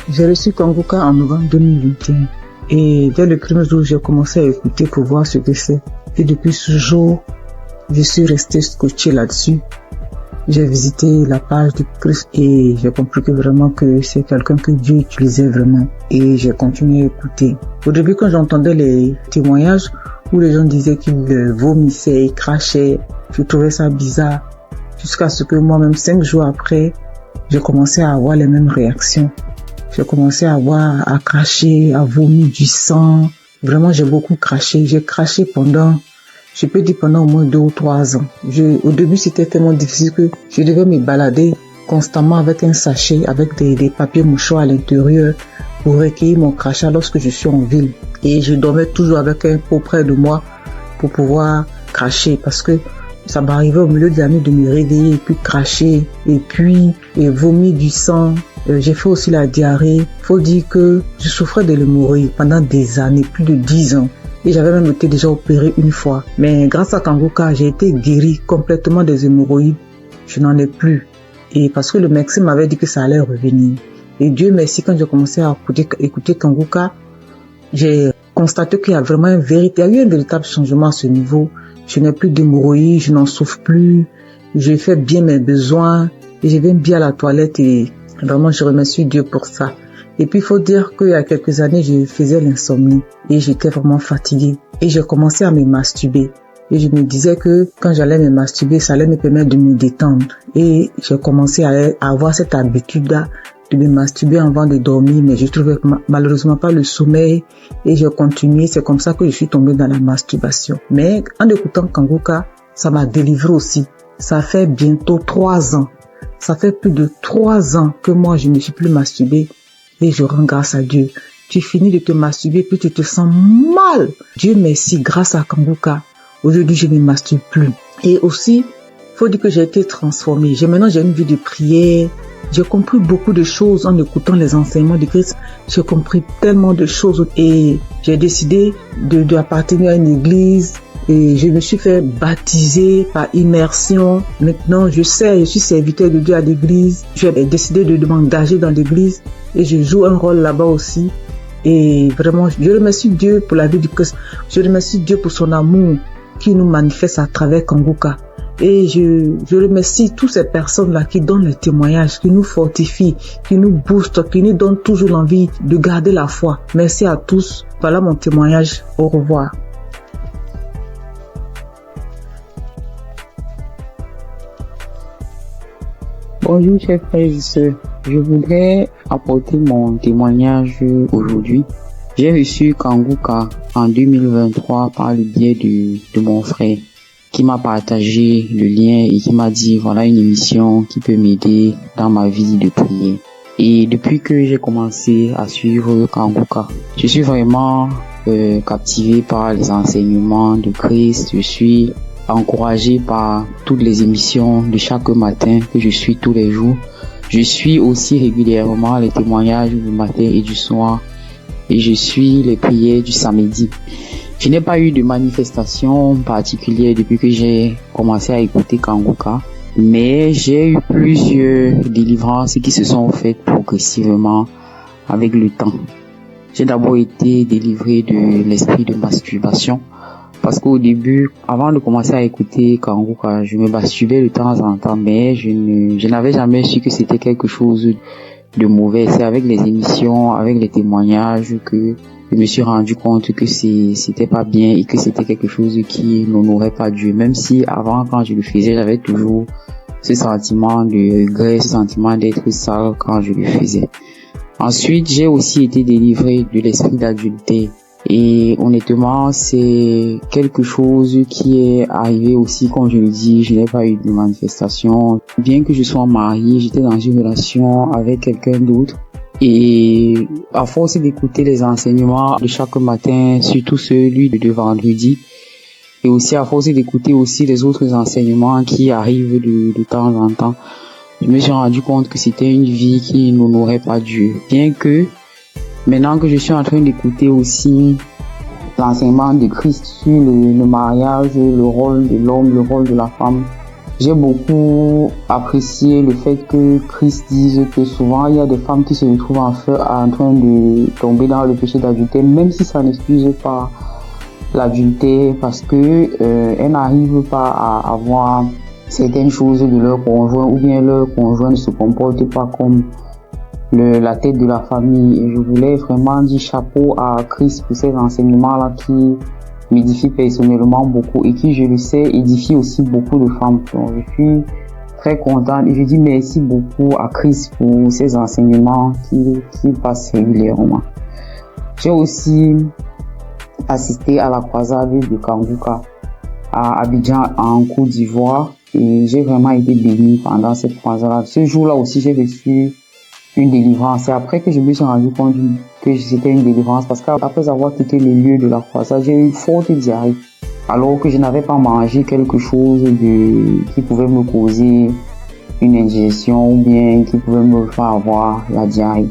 J'ai reçu Kanguka en novembre 2021. Et dès le premier jour, j'ai commencé à écouter pour voir ce que c'est. Et depuis ce jour, je suis resté scotché là-dessus. J'ai visité la page du Christ et j'ai compris que vraiment que c'est quelqu'un que Dieu utilisait vraiment. Et j'ai continué à écouter. Au début, quand j'entendais les témoignages où les gens disaient qu'ils vomissaient, ils crachaient, je trouvais ça bizarre. Jusqu'à ce que moi-même, 5 jours après, j'ai commencé à avoir les mêmes réactions. J'ai commencé à cracher, à vomir du sang. Vraiment, j'ai beaucoup craché. J'ai craché pendant au moins 2 ou 3 ans. Au début, c'était tellement difficile que je devais me balader constamment avec un sachet, avec des papiers mouchoirs à l'intérieur pour recueillir mon crachat lorsque je suis en ville. Et je dormais toujours avec un pot près de moi pour pouvoir cracher parce que ça m'arrivait au milieu de la nuit de me réveiller et puis cracher et puis vomir du sang. J'ai fait aussi la diarrhée. Faut dire que je souffrais de l'hémorroïde pendant des années, plus de 10 ans. Et j'avais même été déjà opéré une fois. Mais grâce à Kanguka, j'ai été guéri complètement des hémorroïdes. Je n'en ai plus. Et parce que le médecin m'avait dit que ça allait revenir. Et Dieu merci, quand j'ai commencé à écouter Kanguka, j'ai constaté qu'il y a vraiment il y a eu un véritable changement à ce niveau. Je n'ai plus d'hémorroïdes, je n'en souffre plus. Je fais bien mes besoins. Et je vais bien à la toilette et vraiment je remercie Dieu pour ça. Et puis, il faut dire qu'il y a quelques années, je faisais l'insomnie et j'étais vraiment fatiguée. Et j'ai commencé à me masturber. Et je me disais que quand j'allais me masturber, ça allait me permettre de me détendre. Et j'ai commencé à avoir cette habitude-là de me masturber avant de dormir, mais je trouvais malheureusement pas le sommeil et j'ai continué. C'est comme ça que je suis tombée dans la masturbation. Mais en écoutant Kanguka, ça m'a délivré aussi. Ça fait bientôt 3 ans. Ça fait plus de 3 ans que moi, je ne suis plus masturbée. Et je rends grâce à Dieu. Tu finis de te masturber, puis tu te sens mal. Dieu merci, grâce à Kanguka. Aujourd'hui, je ne me masturbe plus. Et aussi, faut dire que j'ai été transformée. Maintenant, j'ai une vie de prière. J'ai compris beaucoup de choses en écoutant les enseignements de Christ. J'ai compris tellement de choses. Et j'ai décidé d'appartenir à une église. Et je me suis fait baptiser par immersion. Maintenant, je suis serviteur de Dieu à l'église. J'ai décidé de m'engager dans l'église. Et je joue un rôle là-bas aussi. Et vraiment, je remercie Dieu pour la vie du Christ. Je remercie Dieu pour son amour qui nous manifeste à travers Kanguka. Et je remercie toutes ces personnes-là qui donnent les témoignages, qui nous fortifient, qui nous boostent, qui nous donnent toujours l'envie de garder la foi. Merci à tous. Voilà mon témoignage. Au revoir. Bonjour chers frères et sœurs, je voudrais apporter mon témoignage aujourd'hui. J'ai reçu Kanguka en 2023 par le biais de mon frère qui m'a partagé le lien et qui m'a dit voilà une émission qui peut m'aider dans ma vie de prière. Et depuis que j'ai commencé à suivre Kanguka, je suis vraiment captivé par les enseignements de Christ. Je suis encouragé par toutes les émissions de chaque matin que je suis tous les jours. Je suis aussi régulièrement les témoignages du matin et du soir et je suis les prières du samedi. Je n'ai pas eu de manifestation particulière depuis que j'ai commencé à écouter Kanguka, mais j'ai eu plusieurs délivrances qui se sont faites progressivement avec le temps. J'ai d'abord été délivré de l'esprit de masturbation. Parce qu'au début, avant de commencer à écouter Kanguka, je me masturbais de temps en temps, mais je n'avais jamais su que c'était quelque chose de mauvais. C'est avec les émissions, avec les témoignages que je me suis rendu compte que c'était pas bien et que c'était quelque chose qui n'honorait pas Dieu. Même si avant, quand je le faisais, j'avais toujours ce sentiment de regret, ce sentiment d'être sale quand je le faisais. Ensuite, j'ai aussi été délivré de l'esprit d'adultère. Et honnêtement, c'est quelque chose qui est arrivé aussi, comme je le dis, je n'ai pas eu de manifestation. Bien que je sois mariée, j'étais dans une relation avec quelqu'un d'autre. Et à force d'écouter les enseignements de chaque matin, surtout celui de vendredi, et aussi à force d'écouter aussi les autres enseignements qui arrivent de temps en temps, je me suis rendu compte que c'était une vie qui n'honorait pas Dieu. Bien que maintenant que je suis en train d'écouter aussi l'enseignement de Christ sur le mariage, le rôle de l'homme, le rôle de la femme, j'ai beaucoup apprécié le fait que Christ dise que souvent il y a des femmes qui se retrouvent en train de tomber dans le péché d'adultère, même si ça n'excuse pas l'adultère, parce que elles n'arrivent pas à avoir certaines choses de leur conjoint, ou bien leur conjoint ne se comporte pas comme la tête de la famille. Et je voulais vraiment dire chapeau à Christ pour ces enseignements-là qui m'édifient personnellement beaucoup et qui, je le sais, édifient aussi beaucoup de femmes. Donc, je suis très contente et je dis merci beaucoup à Christ pour ces enseignements qui passent régulièrement. J'ai aussi assisté à la croisade de Kanguka à Abidjan en Côte d'Ivoire et j'ai vraiment été béni pendant cette croisade. Ce jour-là aussi, j'ai reçu une délivrance. C'est après que je me suis rendu compte que c'était une délivrance, parce qu'après avoir quitté le lieu de la croisade, j'ai eu une forte diarrhée, alors que je n'avais pas mangé quelque chose qui pouvait me causer une indigestion ou bien qui pouvait me faire avoir la diarrhée.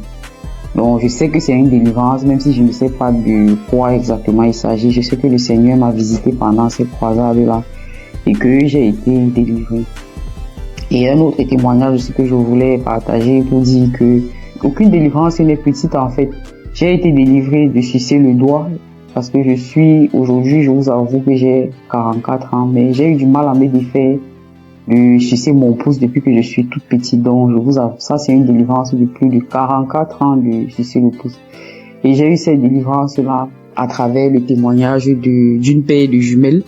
Donc je sais que c'est une délivrance, même si je ne sais pas de quoi exactement il s'agit. Je sais que le Seigneur m'a visité pendant cette croisade-là et que j'ai été délivré. Et un autre témoignage aussi que je voulais partager pour dire que aucune délivrance n'est petite en fait. J'ai été délivré de sucer le doigt parce que aujourd'hui, je vous avoue que j'ai 44 ans, mais j'ai eu du mal à me défaire de sucer mon pouce depuis que je suis toute petite. Donc je vous avoue, ça c'est une délivrance de plus de 44 ans de sucer le pouce. Et j'ai eu cette délivrance-là à travers le témoignage d'une paire de jumelles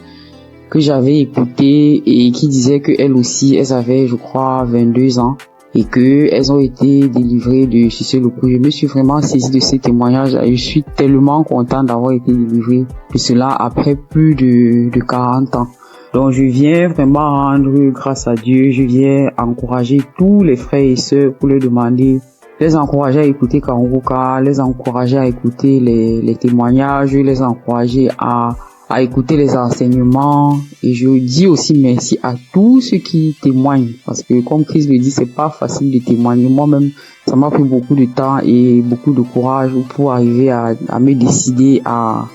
que j'avais écouté et qui disait que elles aussi, elles avaient, je crois, 22 ans et que elles ont été délivrées de sucer le pouce. Je me suis vraiment saisi de ces témoignages et je suis tellement content d'avoir été délivré de cela après plus de 40 ans. Donc je viens vraiment rendre grâce à Dieu, je viens encourager tous les frères et sœurs pour leur demander, les encourager à écouter Kanguka, les encourager à écouter les témoignages, les encourager à écouter les enseignements. Et je dis aussi merci à tous ceux qui témoignent, parce que comme Christ le dit, c'est pas facile de témoigner. Moi-même, ça m'a pris beaucoup de temps et beaucoup de courage pour arriver à me décider à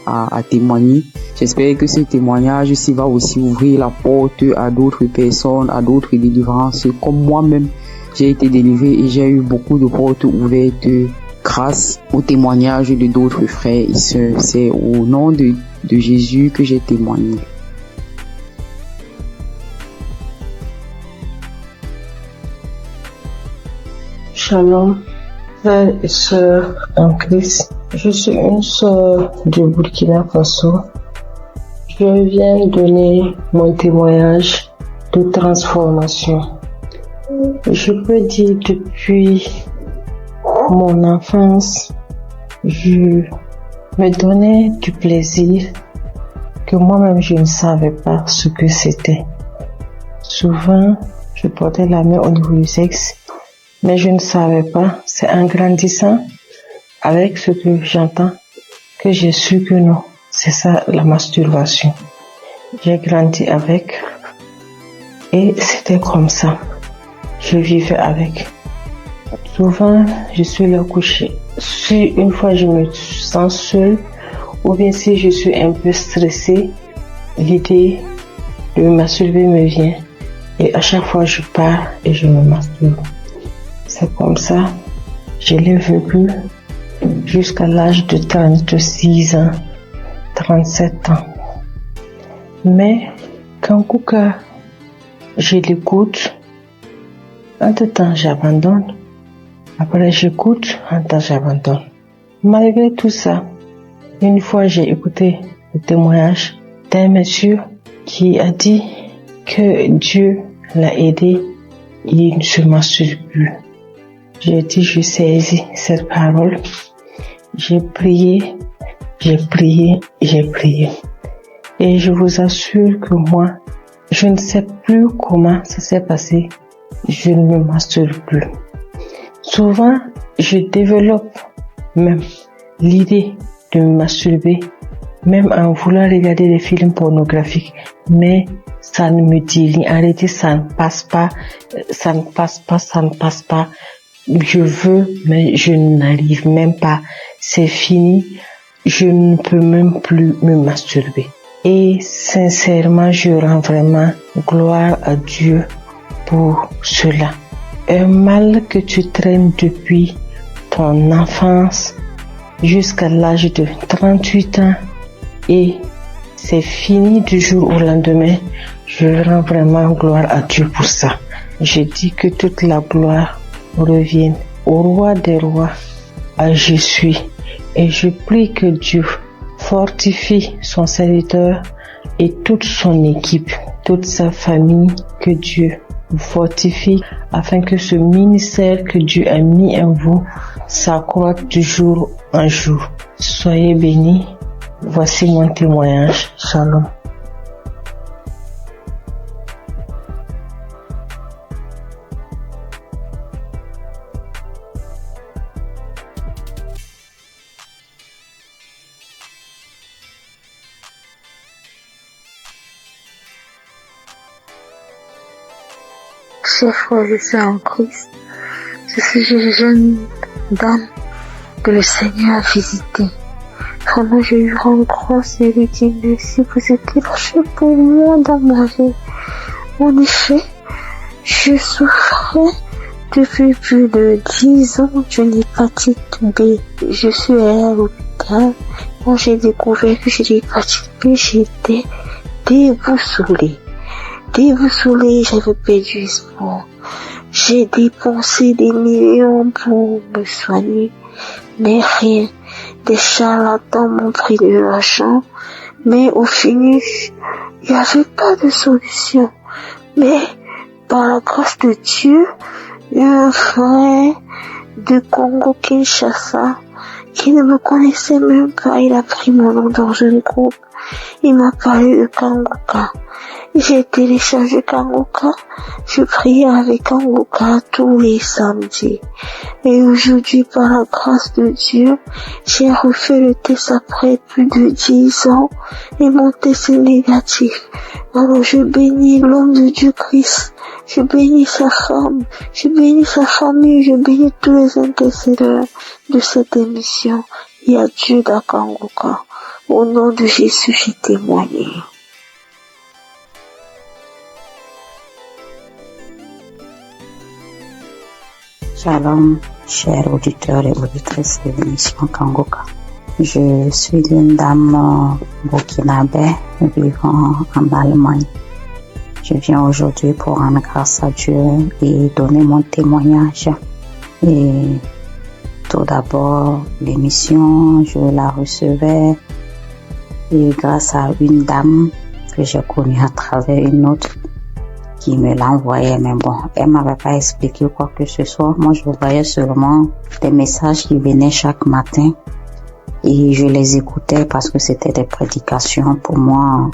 témoigner. J'espère que ce témoignage aussi va aussi ouvrir la porte à d'autres personnes, à d'autres délivrances, comme moi-même j'ai été délivré et j'ai eu beaucoup de portes ouvertes grâce au témoignage de d'autres frères et sœurs. C'est au nom de Jésus que j'ai témoigné. Shalom, frères et sœurs en Christ. Je suis une sœur du Burkina Faso. Je viens donner mon témoignage de transformation. Je peux dire depuis mon enfance, je me donnais du plaisir que moi-même je ne savais pas ce que c'était. Souvent, je portais la main au niveau du sexe, mais je ne savais pas. C'est en grandissant avec ce que j'entends que j'ai su que non, c'est ça la masturbation. J'ai grandi avec et c'était comme ça. Je vivais avec. Souvent, je suis là couchée. Si une fois je me sens seule ou bien si je suis un peu stressée, l'idée de me masturber me vient. Et à chaque fois, je pars et je me masturbe. C'est comme ça, je l'ai vécu jusqu'à l'âge de 36 ans, 37 ans. Mais quand Kouka, je l'écoute, entre-temps j'abandonne. Après j'écoute, entre-temps j'abandonne. Malgré tout ça, une fois j'ai écouté le témoignage d'un monsieur qui a dit que Dieu l'a aidé, il ne se masturbe plus. J'ai dit, je saisis cette parole. J'ai prié. Et je vous assure que moi, je ne sais plus comment ça s'est passé. Je ne me masturbe plus. Souvent, je développe même l'idée de me masturber, même en voulant regarder des films pornographiques. Mais ça ne me dit rien. Arrêtez, ça ne passe pas. Je veux, mais je n'arrive même pas. C'est fini. Je ne peux même plus me masturber. Et sincèrement, je rends vraiment gloire à Dieu pour cela. Un mal que tu traînes depuis ton enfance jusqu'à l'âge de 38 ans et c'est fini du jour au lendemain. Je rends vraiment gloire à Dieu pour ça. Je dis que toute la gloire revienne au roi des rois, à Jésus. Et je prie que Dieu fortifie son serviteur et toute son équipe, toute sa famille, que Dieu vous fortifie afin que ce ministère que Dieu a mis en vous s'accroisse de jour en jour. Soyez bénis. Voici mon témoignage. Shalom. Chers frères et sœurs en Christ, je suis une jeune dame que le Seigneur a visitée. Vraiment, je lui rends grâce et lui dis merci, vous êtes marché pour moi dans ma vie. En effet, je souffrais depuis plus de 10 ans d'une hépatite B. Je suis allée à l'hôpital. Quand j'ai découvert que j'ai l'hépatite B, j'étais déboussolée. J'avais perdu espoir. J'ai dépensé des millions pour me soigner, mais rien. Des charlatans m'ont pris de l'argent, mais au finish, il n'y avait pas de solution. Mais par la grâce de Dieu, un frère de Congo-Kinshasa qui ne me connaissait même pas, il a pris mon nom dans un groupe. Il m'a parlé de Kanguka. J'ai téléchargé Kanguka. Je priais avec Kanguka tous les samedis. Et aujourd'hui, par la grâce de Dieu, j'ai refait le test après plus de 10 ans et mon test est négatif. Alors je bénis l'homme de Dieu Christ. Je bénis sa femme. Je bénis sa famille. Je bénis tous les intercesseurs de cette émission. Il y a Dieu dans Kanguka. Au nom de Jésus, j'ai témoigné. Shalom, chers auditeurs et auditrices de l'émission Kangoka. Je suis une dame burkinabé vivant en Allemagne. Je viens aujourd'hui pour rendre grâce à Dieu et donner mon témoignage. Et tout d'abord, l'émission, je la recevais et grâce à une dame que j'ai connue à travers une autre qui me l'envoyait, mais bon, elle m'avait pas expliqué quoi que ce soit. Moi, je voyais seulement des messages qui venaient chaque matin et je les écoutais parce que c'était des prédications. Pour moi,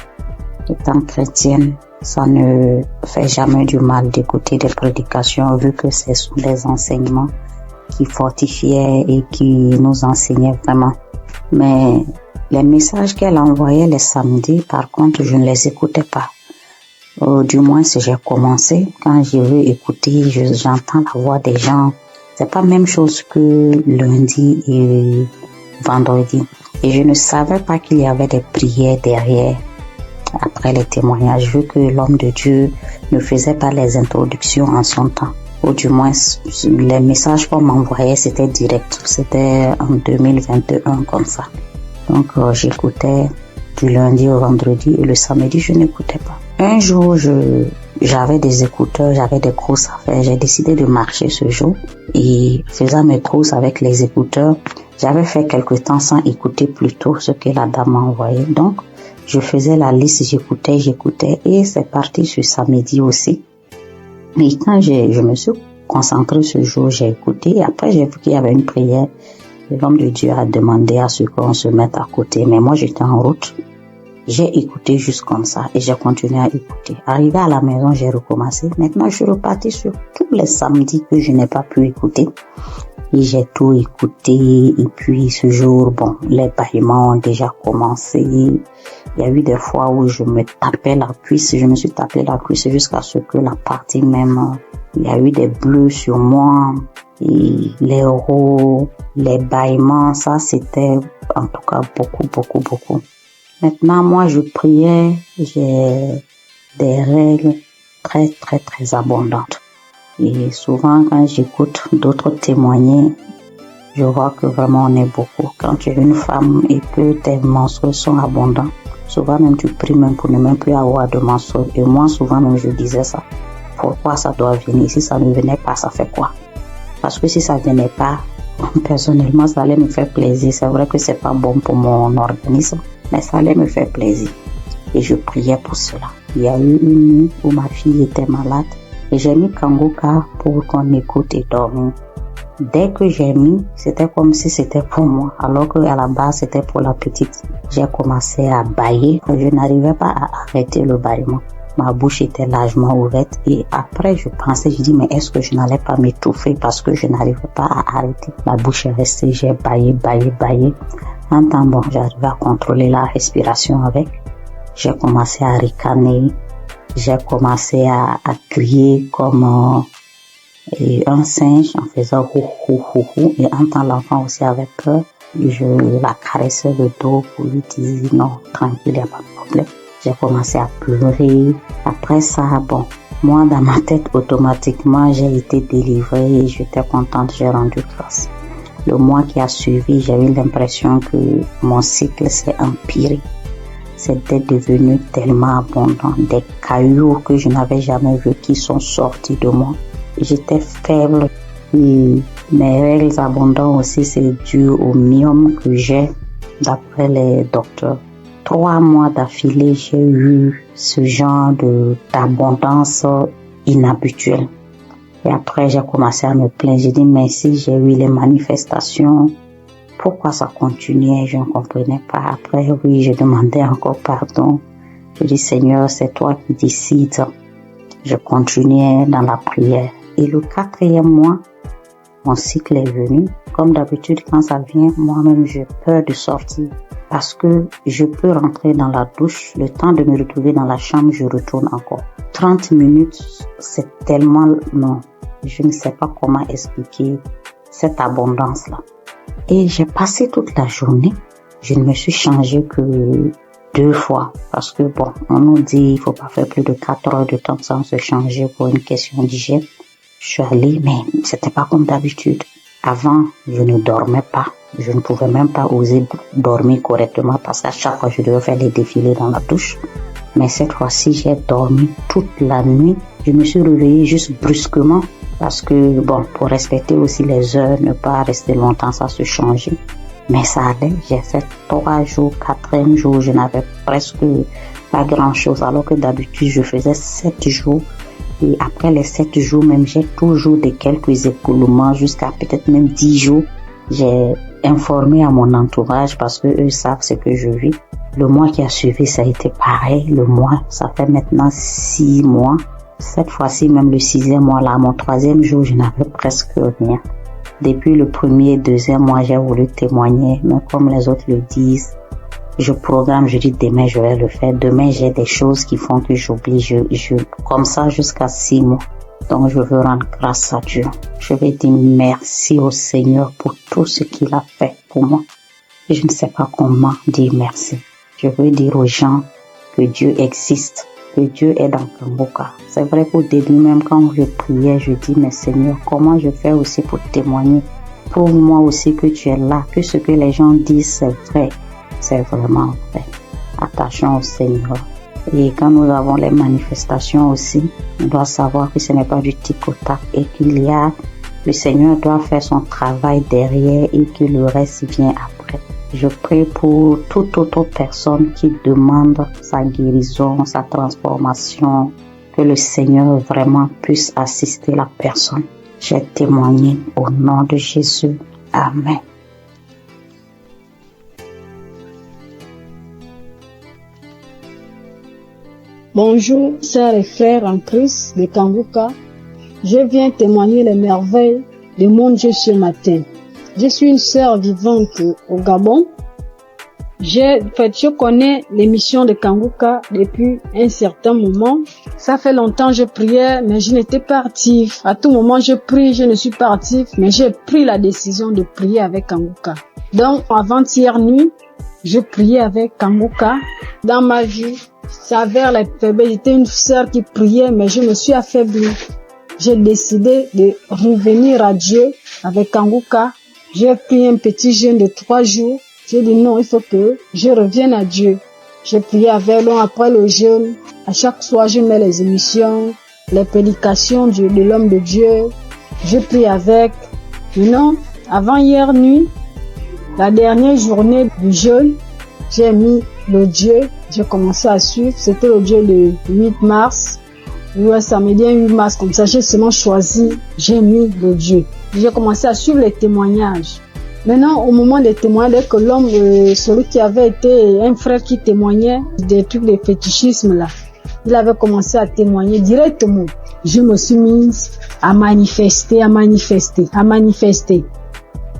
étant chrétienne, ça ne fait jamais du mal d'écouter des prédications vu que ce sont des enseignements qui fortifiaient et qui nous enseignaient vraiment. Mais les messages qu'elle envoyait les samedis, par contre, je ne les écoutais pas. Du moins, si j'ai commencé, quand je veux écouter, j'entends la voix des gens. C'est pas la même chose que lundi et vendredi. Et je ne savais pas qu'il y avait des prières derrière, après les témoignages, vu que l'homme de Dieu ne faisait pas les introductions en son temps. Ou du moins, les messages qu'on m'envoyait, c'était direct. C'était en 2021 comme ça. Donc, j'écoutais du lundi au vendredi et le samedi, je n'écoutais pas. Un jour, j'avais des écouteurs, j'avais des courses à faire. J'ai décidé de marcher ce jour et faisant mes courses avec les écouteurs, j'avais fait quelque temps sans écouter plutôt ce que la dame m'a envoyé. Donc, je faisais la liste, j'écoutais et c'est parti ce samedi aussi. Mais quand je me suis concentrée ce jour, j'ai écouté et après j'ai vu qu'il y avait une prière. L'homme de Dieu a demandé à ce qu'on se mette à côté, mais moi j'étais en route. J'ai écouté juste comme ça et j'ai continué à écouter. Arrivé à la maison, j'ai recommencé. Maintenant, je suis reparti sur tous les samedis que je n'ai pas pu écouter. Et j'ai tout écouté. Et puis ce jour, bon, les bâillements ont déjà commencé. Il y a eu des fois où je me tapais la cuisse. Je me suis tapé la cuisse jusqu'à ce que la partie même, il y a eu des bleus sur moi. Et les euros, les bâillements, ça c'était en tout cas beaucoup. Maintenant, moi, je priais, j'ai des règles très abondantes. Et souvent, quand j'écoute d'autres témoigner, je vois que vraiment on est beaucoup. Quand tu es une femme et que tes menstrues sont abondantes, souvent même tu pries même pour ne même plus avoir de menstrues. Et moi, souvent même, je disais ça. Pourquoi ça doit venir? Si ça ne venait pas, ça fait quoi? Parce que si ça venait pas, personnellement, ça allait me faire plaisir. C'est vrai que c'est pas bon pour mon organisme, mais ça allait me faire plaisir. Et je priais pour cela. Il y a eu une nuit où ma fille était malade et j'ai mis Kangoka pour qu'on écoute et dormir. Dès que j'ai mis, c'était comme si c'était pour moi, alors qu'à la base c'était pour la petite. J'ai commencé à bâiller, je n'arrivais pas à arrêter le bâillement. Ma bouche était largement ouverte et après je pensais, je dis mais est-ce que je n'allais pas m'étouffer parce que je n'arrivais pas à arrêter. Ma bouche est restée, j'ai bâillé. En temps bon, j'arrivais à contrôler la respiration avec. J'ai commencé à ricaner, j'ai commencé à crier comme un singe en faisant hou. Et en temps l'enfant aussi avait peur. Je la caressais le dos pour lui dire non, tranquille, il n'y a pas de problème. J'ai commencé à pleurer. Après ça, bon, moi dans ma tête automatiquement j'ai été délivrée et j'étais contente, j'ai rendu grâce. Le mois qui a suivi, j'ai eu l'impression que mon cycle s'est empiré. C'était devenu tellement abondant, des cailloux que je n'avais jamais vus qui sont sortis de moi. J'étais faible et mes règles abondantes aussi, c'est dû au myome que j'ai d'après les docteurs. 3 mois d'affilée, j'ai eu ce genre d'abondance inhabituelle. Et après, j'ai commencé à me plaindre. J'ai dit, mais si j'ai eu les manifestations, pourquoi ça continuait? Je ne comprenais pas. Après, oui, je demandais encore pardon. Je dis, Seigneur, c'est toi qui décides. Je continuais dans la prière. Et le 4e mois, mon cycle est venu. Comme d'habitude, quand ça vient, moi-même, j'ai peur de sortir. Parce que je peux rentrer dans la douche, le temps de me retrouver dans la chambre, je retourne encore. 30 minutes, c'est tellement long. Je ne sais pas comment expliquer cette abondance-là. Et j'ai passé toute la journée. Je ne me suis changée que 2 fois. Parce que bon, on nous dit il faut pas faire plus de 4 heures de temps sans se changer pour une question d'hygiène. Je suis allée, mais c'était pas comme d'habitude. Avant, je ne dormais pas. Je ne pouvais même pas oser dormir correctement parce qu'à chaque fois, je devais faire des défilés dans la douche. Mais cette fois-ci, j'ai dormi toute la nuit. Je me suis réveillée juste brusquement parce que, pour respecter aussi les heures, ne pas rester longtemps, ça se changeait. Mais ça allait. J'ai fait 3 jours, 4e jour, je n'avais presque pas grand-chose. Alors que d'habitude, je faisais 7 jours. Et après les 7 jours, même, j'ai toujours de quelques écoulements jusqu'à peut-être même 10 jours. J'ai informé à mon entourage parce que eux savent ce que je vis. Le mois qui a suivi, ça a été pareil. Le mois, ça fait maintenant 6 mois. Cette fois-ci, même le 6e mois, là, mon 3e jour, je n'avais presque rien. Depuis le 1er et 2e mois, j'ai voulu témoigner, mais comme les autres le disent, je programme, je dis demain, je vais le faire. Demain, j'ai des choses qui font que j'oublie. Comme ça, jusqu'à 6 mois. Donc, je veux rendre grâce à Dieu. Je vais dire merci au Seigneur pour tout ce qu'il a fait pour moi. Je ne sais pas comment dire merci. Je veux dire aux gens que Dieu existe, que Dieu est dans Kanguka. C'est vrai qu'au début, même quand je priais, je dis, mais Seigneur, comment je fais aussi pour témoigner? Prouve-moi aussi que tu es là, que ce que les gens disent, c'est vrai. C'est vraiment vrai. Attachons au Seigneur. Et quand nous avons les manifestations aussi, on doit savoir que ce n'est pas du tic-au-tac et le Seigneur doit faire son travail derrière et que le reste vient après. Je prie pour toute autre personne qui demande sa guérison, sa transformation, que le Seigneur vraiment puisse assister la personne. J'ai témoigné au nom de Jésus. Amen. Bonjour, sœurs et frères en Christ de Kanguka. Je viens témoigner les merveilles de mon Dieu ce matin. Je suis une sœur vivante au Gabon. Je connais l'émission de Kanguka depuis un certain moment. Ça fait longtemps que je priais, mais je n'étais pas active. À tout moment, je prie, je ne suis pas active, mais j'ai pris la décision de prier avec Kanguka. Donc, avant-hier nuit, je priais avec Kanguka. Dans ma vie, ça avait la faiblesse. J'étais une sœur qui priait, mais je me suis affaiblie. J'ai décidé de revenir à Dieu avec Kanguka. J'ai pris un petit jeûne de 3 jours. J'ai dit non, il faut que je revienne à Dieu. J'ai prié avec lui après le jeûne. À chaque soir, je mets les émissions, les prédications de l'homme de Dieu. Je prie avec. Non, avant hier nuit, la dernière journée du jeûne, j'ai mis le Dieu. J'ai commencé à suivre. C'était le Dieu le 8 mars. Ouais, ça me dit 8 mars comme ça. J'ai seulement choisi. J'ai mis le Dieu. J'ai commencé à suivre les témoignages. Maintenant, au moment des témoignages, que l'homme, celui qui avait été un frère qui témoignait des trucs de fétichisme là, il avait commencé à témoigner directement. Je me suis mise à manifester.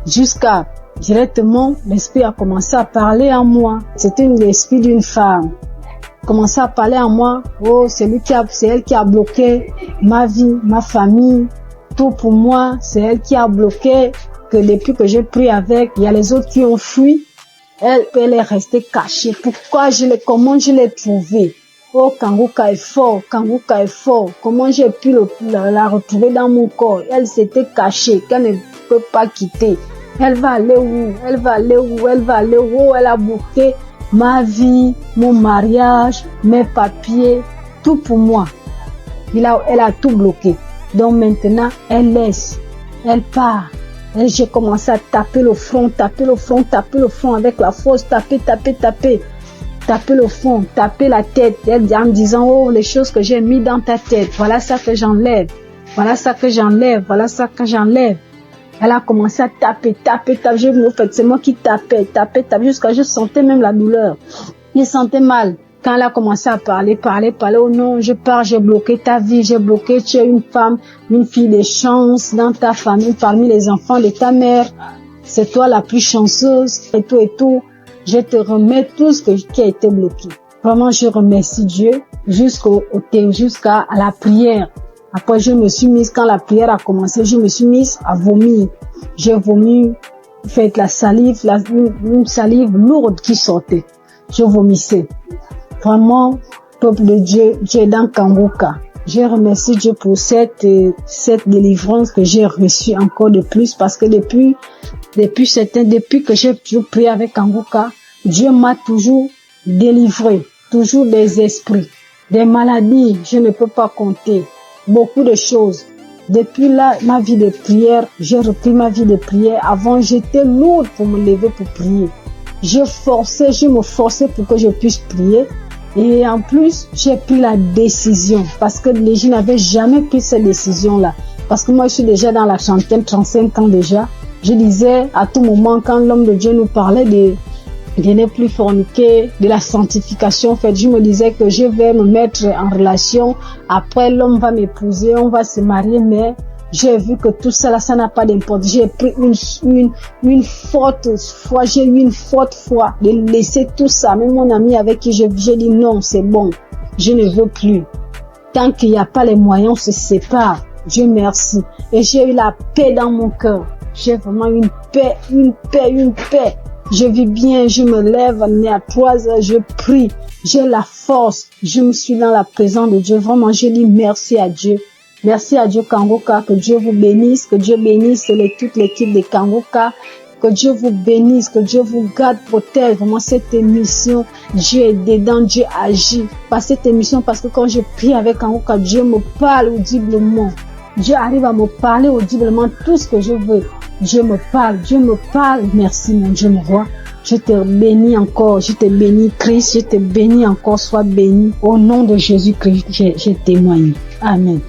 Jusqu'à directement, l'esprit a commencé à parler en moi. C'était l'esprit d'une femme. Commençait à parler en moi. Oh, c'est elle qui a bloqué ma vie, ma famille, tout pour moi. C'est elle qui a bloqué. Que depuis que j'ai pris avec, il y a les autres qui ont fui. Elle est restée cachée. Comment je l'ai trouvée? Oh, Kanguka est fort. Comment j'ai pu la retrouver dans mon corps? Elle s'était cachée, qu'elle ne peut pas quitter. Elle va aller où? Elle a bloqué ma vie, mon mariage, mes papiers, tout pour moi. Elle a tout bloqué. Donc maintenant, elle laisse. Elle part. Et j'ai commencé à taper le front avec la force, taper le front, taper la tête, en disant, oh, les choses que j'ai mis dans ta tête, voilà ça que j'enlève. Elle a commencé à taper, c'est moi qui tapais, jusqu'à je sentais même la douleur. Je sentais mal. Quand elle a commencé à parler, oh non, je pars, j'ai bloqué ta vie, tu es une femme, une fille de chance dans ta famille, parmi les enfants de ta mère. C'est toi la plus chanceuse, et tout. Je te remets tout ce qui a été bloqué. Vraiment, je remercie Dieu jusqu'à la prière. Après, quand la prière a commencé, je me suis mise à vomir. J'ai vomi, fait la salive, une salive lourde qui sortait. Je vomissais. Vraiment, peuple de Dieu, Dieu est dans Kanguka. Je remercie Dieu pour cette délivrance que j'ai reçue encore de plus, parce que depuis que j'ai toujours prié avec Kanguka, Dieu m'a toujours délivré, toujours des esprits, des maladies, je ne peux pas compter, beaucoup de choses. Depuis là, ma vie de prière, j'ai repris ma vie de prière. Avant, j'étais lourde pour me lever pour prier. Je me forçais pour que je puisse prier. Et en plus, j'ai pris la décision, parce que je n'avais jamais pris cette décision-là. Parce que moi, je suis déjà dans la trentaine, 35 ans déjà. Je disais à tout moment, quand l'homme de Dieu nous parlait de ne plus forniquer, de la sanctification, en fait, je me disais que je vais me mettre en relation. Après, l'homme va m'épouser, on va se marier, mais j'ai vu que tout ça, là, ça n'a pas d'importance. J'ai pris une forte foi, j'ai eu une forte foi de laisser tout ça. Même mon ami avec qui j'ai dit non, c'est bon, je ne veux plus. Tant qu'il n'y a pas les moyens, on se sépare. Dieu merci. Et j'ai eu la paix dans mon cœur. J'ai vraiment une paix. Je vis bien, je me lève à 3 heures, je prie, j'ai la force, je me suis dans la présence de Dieu. Vraiment, je dis merci à Dieu. Merci à Dieu Kanguka, que Dieu vous bénisse, que Dieu bénisse toute l'équipe de Kanguka, que Dieu vous bénisse, que Dieu vous garde, protège. Vraiment, cette émission, Dieu est dedans, Dieu agit par cette émission, parce que quand je prie avec Kanguka, Dieu me parle audiblement. Dieu arrive à me parler audiblement tout ce que je veux. Dieu me parle. Merci mon Dieu, mon roi. Je te bénis encore, je te bénis Christ, je te bénis encore, sois béni. Au nom de Jésus-Christ, je témoigne. Amen.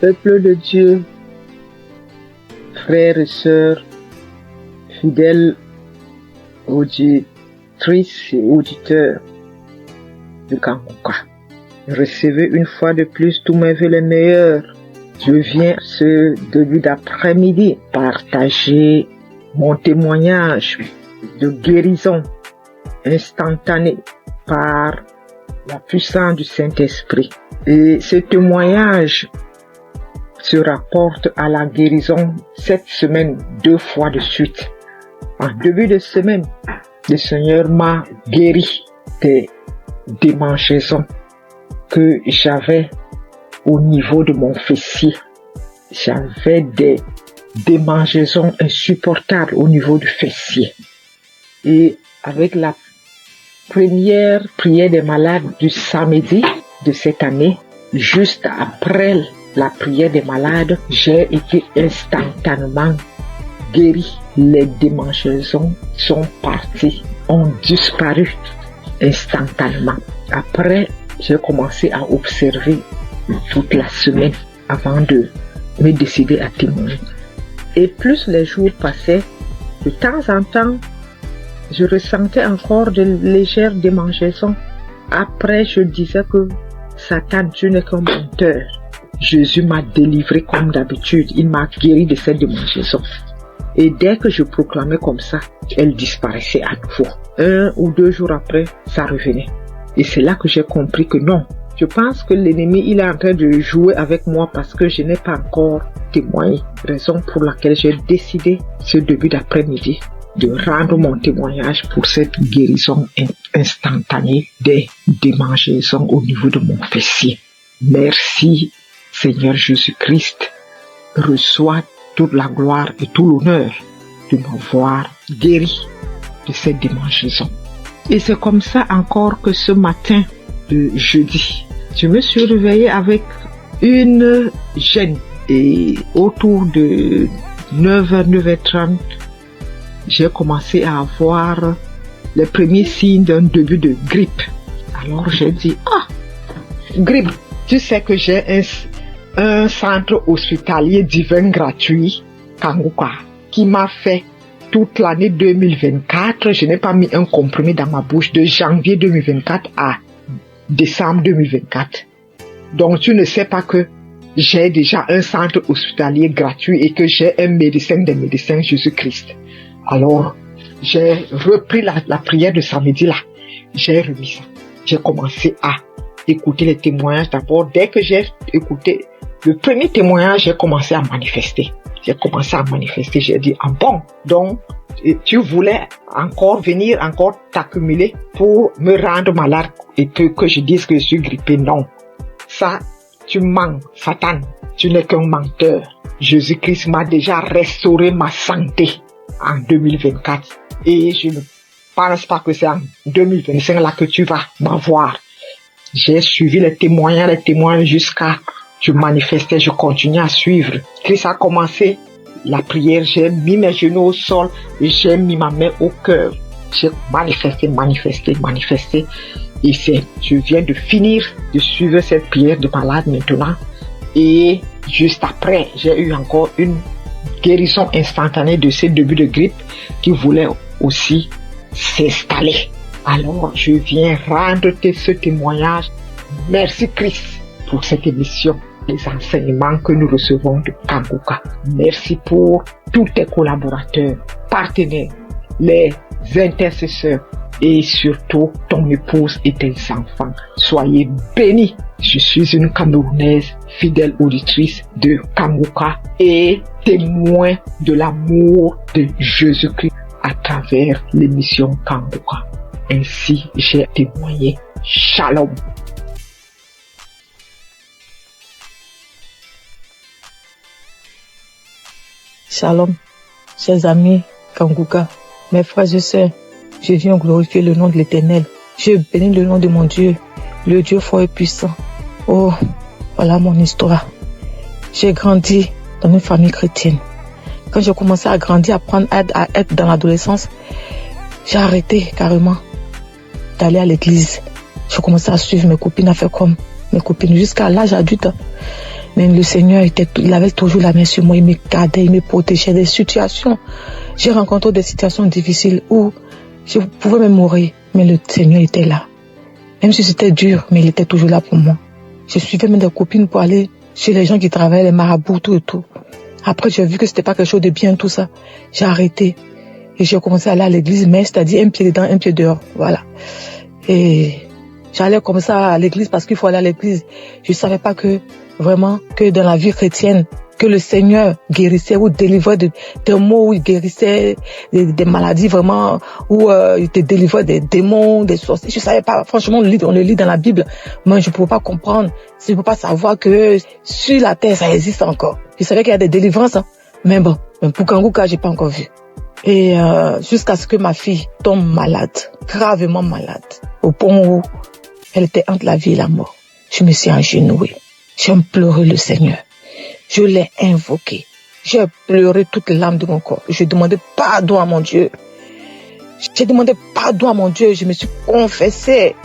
Peuple de Dieu, frères et sœurs, fidèles auditrices et auditeurs de Kanguka, recevez une fois de plus tous mes vœux les meilleurs. Je viens ce début d'après-midi partager mon témoignage de guérison instantanée par la puissance du Saint-Esprit. Et ce témoignage se rapporte à la guérison cette semaine 2 fois de suite. En début de semaine, le Seigneur m'a guéri des démangeaisons que j'avais au niveau de mon fessier. J'avais des démangeaisons insupportables au niveau du fessier. Et avec la première prière des malades du samedi de cette année, juste après la prière des malades, j'ai été instantanément guéri. Les démangeaisons sont parties, ont disparu instantanément. Après, j'ai commencé à observer toute la semaine avant de me décider à témoigner. Et plus les jours passaient, de temps en temps, je ressentais encore de légères démangeaisons. Après, je disais que Satan, tu n'es qu'un menteur. Jésus m'a délivré comme d'habitude. Il m'a guéri de cette démangeaison. Et dès que je proclamais comme ça, elle disparaissait à nouveau. 1 ou 2 jours après, ça revenait. Et c'est là que j'ai compris que non. Je pense que l'ennemi, il est en train de jouer avec moi parce que je n'ai pas encore témoigné. Raison pour laquelle j'ai décidé ce début d'après-midi de rendre mon témoignage pour cette guérison instantanée des démangeaisons au niveau de mon fessier. Merci Seigneur Jésus-Christ. Reçois toute la gloire et tout l'honneur de m'avoir guéri de cette démangeaison. Et c'est comme ça encore que ce matin de jeudi, je me suis réveillée avec une gêne. Et autour de 9h, 9h30, j'ai commencé à avoir les premiers signes d'un début de grippe. Alors j'ai dit, grippe, tu sais que j'ai un centre hospitalier divin gratuit, Kanguka, qui m'a fait toute l'année 2024. Je n'ai pas mis un comprimé dans ma bouche de janvier 2024 à décembre 2024. Donc tu ne sais pas que j'ai déjà un centre hospitalier gratuit et que j'ai un médecin des médecins, Jésus-Christ. Alors, j'ai repris la prière de samedi là. J'ai remis ça. J'ai commencé à écouter les témoignages d'abord. Dès que j'ai écouté le premier témoignage, j'ai commencé à manifester. j'ai commencé à manifester. J'ai dit, ah bon, donc tu voulais encore venir, encore t'accumuler pour me rendre malade et que je dise que je suis grippé. Non, ça, tu mens, Satan, tu n'es qu'un menteur. Jésus-Christ m'a déjà restauré ma santé en 2024 et je ne pense pas que c'est en 2025 là que tu vas m'avoir. J'ai suivi les témoins jusqu'à je manifestais, je continuais à suivre. Christ a commencé la prière, j'ai mis mes genoux au sol et j'ai mis ma main au cœur. J'ai manifesté. Et je viens de finir de suivre cette prière de malade maintenant. Et juste après, j'ai eu encore une guérison instantanée de ce début de grippe qui voulait aussi s'installer. Alors, je viens rendre ce témoignage. Merci Christ pour cette émission, les enseignements que nous recevons de Kanguka. Merci pour tous tes collaborateurs, partenaires, les intercesseurs et surtout ton épouse et tes enfants. Soyez bénis. Je suis une Camerounaise, fidèle auditrice de Kanguka et témoin de l'amour de Jésus-Christ à travers l'émission Kanguka. Ainsi, j'ai témoigné. Shalom. Shalom, chers amis Kanguka, mes frères et sœurs, je viens glorifier le nom de l'Éternel. Je bénis le nom de mon Dieu, le Dieu fort et puissant. Oh, voilà mon histoire. J'ai grandi dans une famille chrétienne. Quand j'ai commencé à grandir, à être dans l'adolescence, j'ai arrêté carrément d'aller à l'église. J'ai commencé à suivre mes copines, à faire comme mes copines jusqu'à l'âge adulte. Mais le Seigneur il avait toujours la main sur moi, il me gardait, il me protégeait des situations. J'ai rencontré des situations difficiles où je pouvais même mourir, mais le Seigneur était là. Même si c'était dur, mais il était toujours là pour moi. Je suivais même des copines pour aller chez les gens qui travaillaient, les marabouts, tout et tout. Après, j'ai vu que c'était pas quelque chose de bien, tout ça. J'ai arrêté. Et j'ai commencé à aller à l'église, mais c'est-à-dire un pied dedans, un pied dehors. Voilà. Et j'allais comme ça à l'église parce qu'il faut aller à l'église. Je savais pas que, vraiment, que dans la vie chrétienne, que le Seigneur guérissait ou délivrait des maux, où il guérissait des maladies vraiment, où il te délivrait des démons, des sorciers. Je savais pas, franchement, on le lit dans la Bible. Moi, je ne pouvais pas comprendre, je ne pouvais pas savoir que sur la terre, ça existe encore. Je savais qu'il y a des délivrances, hein. Mais bon, pour Kanguka, j'ai pas encore vu. Et jusqu'à ce que ma fille tombe malade, gravement malade, au point où elle était entre la vie et la mort. Je me suis agenouillée. J'ai pleuré le Seigneur. Je l'ai invoqué. J'ai pleuré toutes les larmes de mon corps. Je demandais pardon à mon Dieu. J'ai demandé pardon à mon Dieu. Je me suis confessée.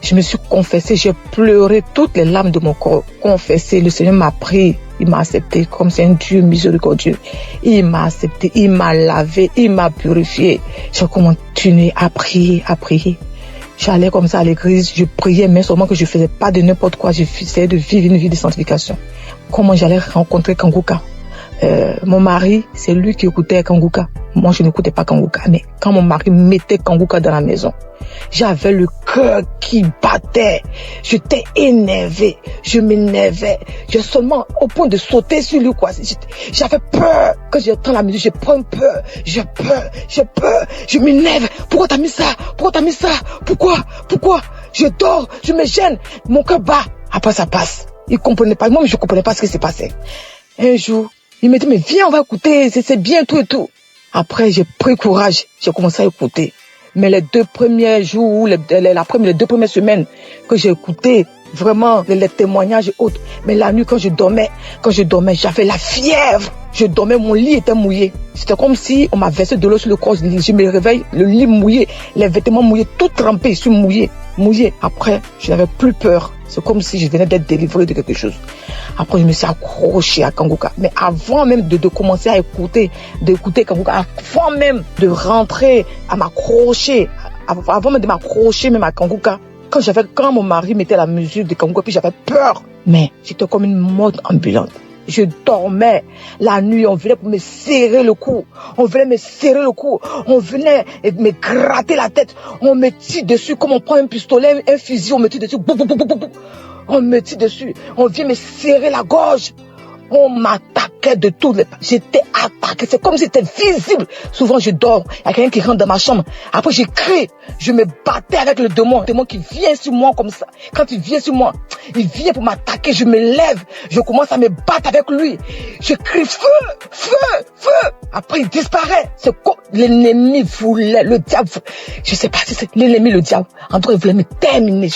J'ai pleuré toutes les larmes de mon corps. Confessé. Le Seigneur m'a pris. Il m'a accepté comme c'est un Dieu miséricordieux. Il m'a accepté. Il m'a lavé. Il m'a purifié. J'ai continué à prier, J'allais comme ça à l'église, je priais, mais seulement que je faisais pas de n'importe quoi. J'essayais de vivre une vie de sanctification. Comment j'allais rencontrer Kanguka? Mon mari, c'est lui qui écoutait Kanguka. Moi, je n'écoutais pas Kanguka. Mais quand mon mari mettait Kanguka dans la maison, j'avais le cœur qui battait. J'étais énervé. Je m'énervais. J'ai seulement au point de sauter sur lui, quoi. J'avais peur. Quand j'entends la musique, j'ai peur. J'ai peur. Je m'énerve. Pourquoi t'as mis ça? Pourquoi? Je dors. Je me gêne. Mon cœur bat. Après, ça passe. Il comprenait pas. Moi, je comprenais pas ce qui s'est passé. Un jour, il me dit, mais viens, on va écouter. C'est bien, tout et tout. Après, j'ai pris courage. J'ai commencé à écouter. Mais les 2 premiers jours, les 2 premières semaines que j'ai écouté, vraiment, les témoignages et autres. Mais la nuit, quand je dormais, j'avais la fièvre. Je dormais, mon lit était mouillé. C'était comme si on m'a versé de l'eau sur le corps. Je me réveille, le lit mouillé, les vêtements mouillés, tout trempé, je suis mouillé. Après, je n'avais plus peur. C'est comme si je venais d'être délivré de quelque chose. Après, je me suis accroché à Kanguka. Mais avant même de commencer à d'écouter Kanguka, avant même de rentrer à m'accrocher, avant même de m'accrocher même à Kanguka, quand mon mari mettait la musique de Kanguka, puis j'avais peur. Mais j'étais comme une morte ambulante. Je dormais la nuit, on venait pour me serrer le cou. On venait me gratter la tête. On me tire dessus comme on prend un pistolet, un fusil, on me tire dessus. On me tire dessus. On vient me serrer la gorge. On m'attaquait de tous les... J'étais attaqué. C'est comme si c'était visible. Souvent, je dors. Il y a quelqu'un qui rentre dans ma chambre. Après, je crie. Je me battais avec le démon. Le démon qui vient sur moi comme ça. Quand il vient sur moi, il vient pour m'attaquer. Je me lève. Je commence à me battre avec lui. Je crie feu, feu, feu. Après, il disparaît. C'est quoi? L'ennemi voulait, le diable. Je sais pas si c'est l'ennemi, le diable. En tout cas, il voulait me terminer.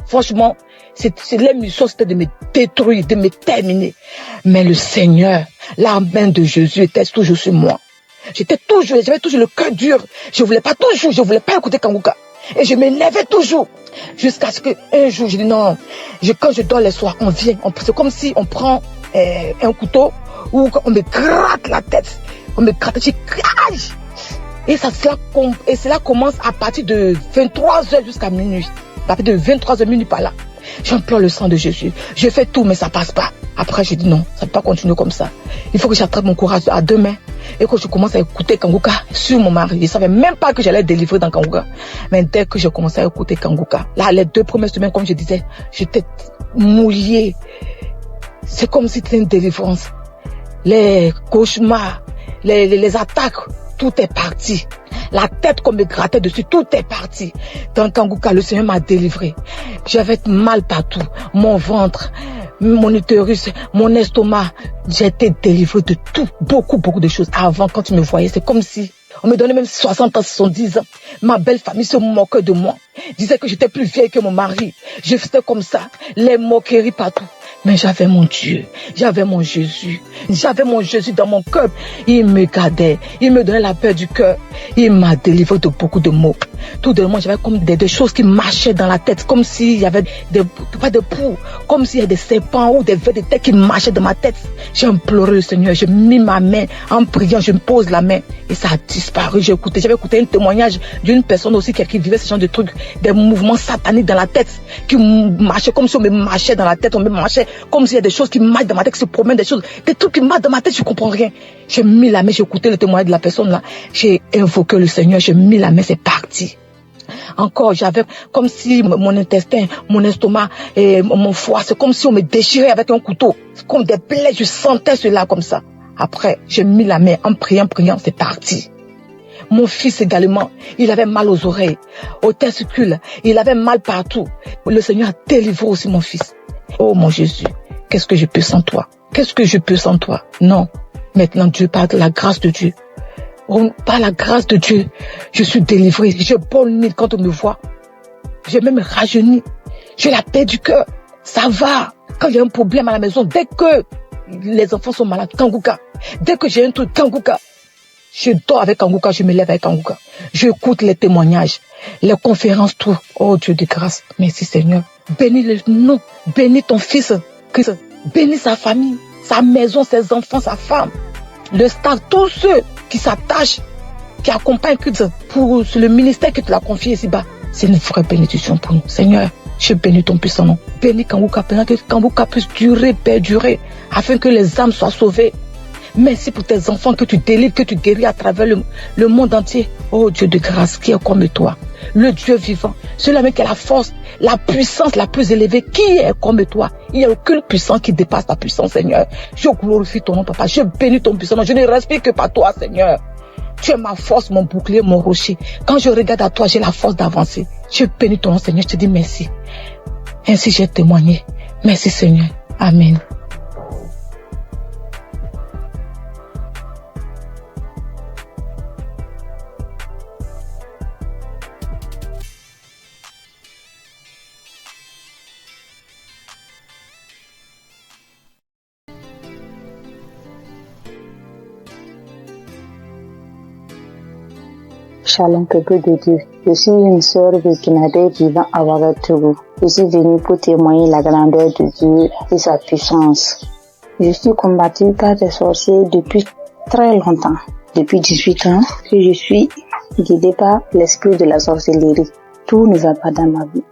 Franchement, les missions, c'était de me détruire, de me terminer. Mais le Seigneur, la main de Jésus était toujours sur moi. J'avais toujours le cœur dur. Je voulais pas écouter Kanguka. Et je me levais toujours. Jusqu'à ce qu'un jour, je dis non. Quand je dors les soirs, c'est comme si on prend un couteau ou on me gratte la tête. On me gratte, je crache. Et cela commence à partir de 23h jusqu'à minuit. À partir de 23h minuit par là. J'implore le sang de Jésus. Je fais tout, mais ça passe pas. Après, j'ai dit non, ça ne peut pas continuer comme ça. Il faut que j'attrape mon courage à deux mains et que je commence à écouter Kanguka sur mon mari. Je ne savais même pas que j'allais délivrer dans Kanguka. Mais dès que j'ai commencé à écouter Kanguka, là, les 2 premières semaines, comme je disais, j'étais mouillée. C'est comme si c'était une délivrance. Les cauchemars, les attaques, tout est parti. La tête qu'on me grattait dessus, tout est parti. Dans Kanguka, le Seigneur m'a délivré. J'avais mal partout. Mon ventre, mon utérus, mon estomac. J'ai été délivré de tout. Beaucoup de choses. Avant, quand tu me voyais, c'est comme si on me donnait même 60 ans, 70 ans. Ma belle famille se moquait de moi. Disait que j'étais plus vieille que mon mari. Je faisais comme ça. Les moqueries partout. Mais j'avais mon Dieu, j'avais mon Jésus dans mon cœur. Il me gardait, il me donnait la paix du cœur. Il m'a délivré de beaucoup de maux. Tout de même, j'avais comme des choses qui marchaient dans la tête, comme s'il y avait pas de poux, comme s'il y avait des serpents ou des vers de tête qui marchaient dans ma tête. J'ai imploré le Seigneur, j'ai mis ma main en priant, je me pose la main et ça a disparu. J'avais écouté un témoignage d'une personne aussi qui vivait ce genre de trucs, des mouvements sataniques dans la tête, qui marchaient comme si on me marchait dans la tête, on me marchait comme s'il y a des choses qui marchent dans ma tête, qui se promènent, des trucs qui marchent dans ma tête, je comprends rien. J'ai mis la main, j'ai écouté le témoignage de la personne là, j'ai invoqué le Seigneur, j'ai mis la main, c'est parti. Encore, j'avais comme si mon intestin, mon estomac et mon foie, c'est comme si on me déchirait avec un couteau. C'est comme des plaies, je sentais cela comme ça. Après, j'ai mis la main en priant, c'est parti. Mon fils également, il avait mal aux oreilles, aux testicules, il avait mal partout. Le Seigneur a délivré aussi mon fils. Oh mon Jésus, qu'est-ce que je peux sans toi? Qu'est-ce que je peux sans toi? Non. Maintenant, Dieu, par la grâce de Dieu. Par la grâce de Dieu, je suis délivré. Je bonne quand on me voit. J'ai même rajeuni. J'ai la paix du cœur. Ça va. Quand il y a un problème à la maison, dès que les enfants sont malades, Kanguka. Dès que j'ai un truc, Kanguka. Je dors avec Kanguka, je me lève avec Kanguka. J'écoute les témoignages, les conférences, tout. Oh Dieu de grâce. Merci Seigneur. Bénis le nom. Bénis ton fils, Christ. Bénis sa famille, sa maison, ses enfants, sa femme. Le staff, tous ceux qui s'attachent, qui accompagnent Christ pour le ministère que tu l'as confié ici-bas. C'est une vraie bénédiction pour nous. Seigneur, je bénis ton puissant nom. Bénis Kanguka, que Kanguka puisse durer, perdurer, afin que les âmes soient sauvées. Merci pour tes enfants que tu délivres, que tu guéris à travers le monde entier. Oh Dieu de grâce, qui est comme toi, le Dieu vivant, celui-là qui a la force, la puissance la plus élevée, qui est comme toi. Il n'y a aucune puissance qui dépasse ta puissance, Seigneur. Je glorifie ton nom, Papa. Je bénis ton puissant nom. Je ne respire que par toi, Seigneur. Tu es ma force, mon bouclier, mon rocher. Quand je regarde à toi, j'ai la force d'avancer. Je bénis ton nom, Seigneur. Je te dis merci. Ainsi j'ai témoigné. Merci, Seigneur. Amen. Shalom, peuple de Dieu. Je suis une sœur burkinabé vivant à Ouagadougou. Je suis venue pour témoigner la grandeur de Dieu et sa puissance. Je suis combattue par des sorciers depuis très longtemps. Depuis 18 ans que je suis guidée par l'esprit de la sorcellerie. Tout ne va pas dans ma vie.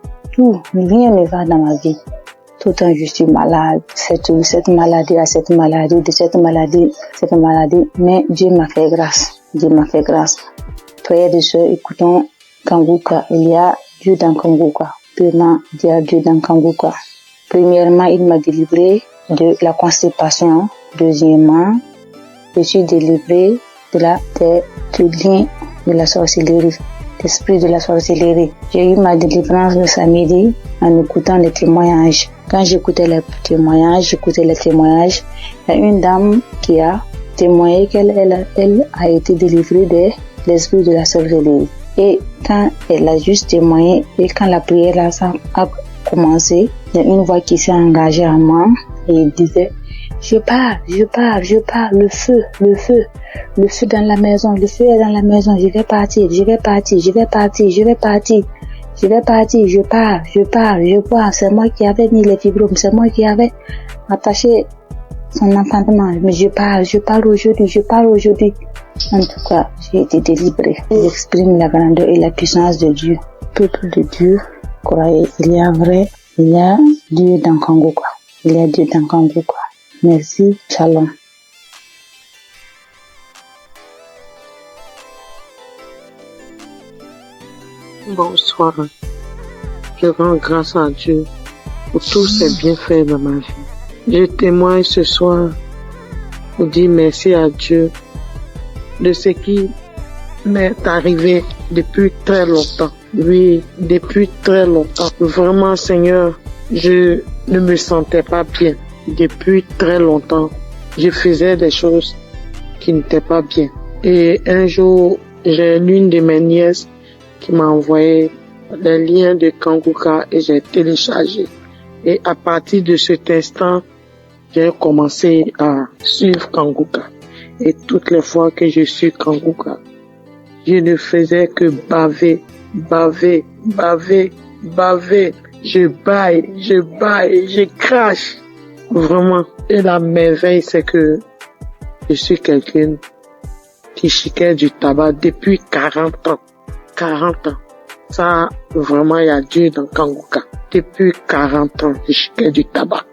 Rien ne va dans ma vie. Tout le temps je suis malade. Cette maladie, mais Dieu m'a fait grâce. Frères et sœurs, écoutons Kanguka. Il y a Dieu dans Kanguka. Vraiment, il y a Dieu dans Kanguka. Premièrement, il m'a délivré de la constipation. Deuxièmement, je suis délivrée du lien de la sorcellerie, l'esprit de la sorcellerie. J'ai eu ma délivrance le samedi en écoutant les témoignages. Quand j'écoutais les témoignages, il y a une dame qui a témoigné qu'elle a été délivrée de l'esprit de la sorcellerie. Et quand elle a juste témoigné et quand la prière a commencé, il y a une voix qui s'est engagée en moi et il disait: je pars, le feu dans la maison, je vais partir, je pars, c'est moi qui avais mis les fibromes, c'est moi qui avais attaché son enfantement, mais je pars aujourd'hui. En tout cas, j'ai été délivrée. J'exprime la grandeur et la puissance de Dieu. Peuple de Dieu, croyez, il y a Dieu dans Kanguka. Merci, shalom. Bonsoir. Je rends grâce à Dieu pour tous ses bienfaits dans ma vie. Je témoigne ce soir pour dire merci à Dieu de ce qui m'est arrivé depuis très longtemps. Oui, depuis très longtemps. Vraiment, Seigneur, je ne me sentais pas bien. Depuis très longtemps, je faisais des choses qui n'étaient pas bien. Et un jour, j'ai l'une de mes nièces qui m'a envoyé les liens de Kanguka et j'ai téléchargé. Et à partir de cet instant, j'ai commencé à suivre Kanguka. Et toutes les fois que je suis Kanguka, je ne faisais que baver. Je baille, je crache. Vraiment. Et la merveille, c'est que je suis quelqu'un qui chiquait du tabac depuis 40 ans. 40 ans. Ça, vraiment, il y a Dieu dans Kanguka. Depuis 40 ans, je chiquais du tabac.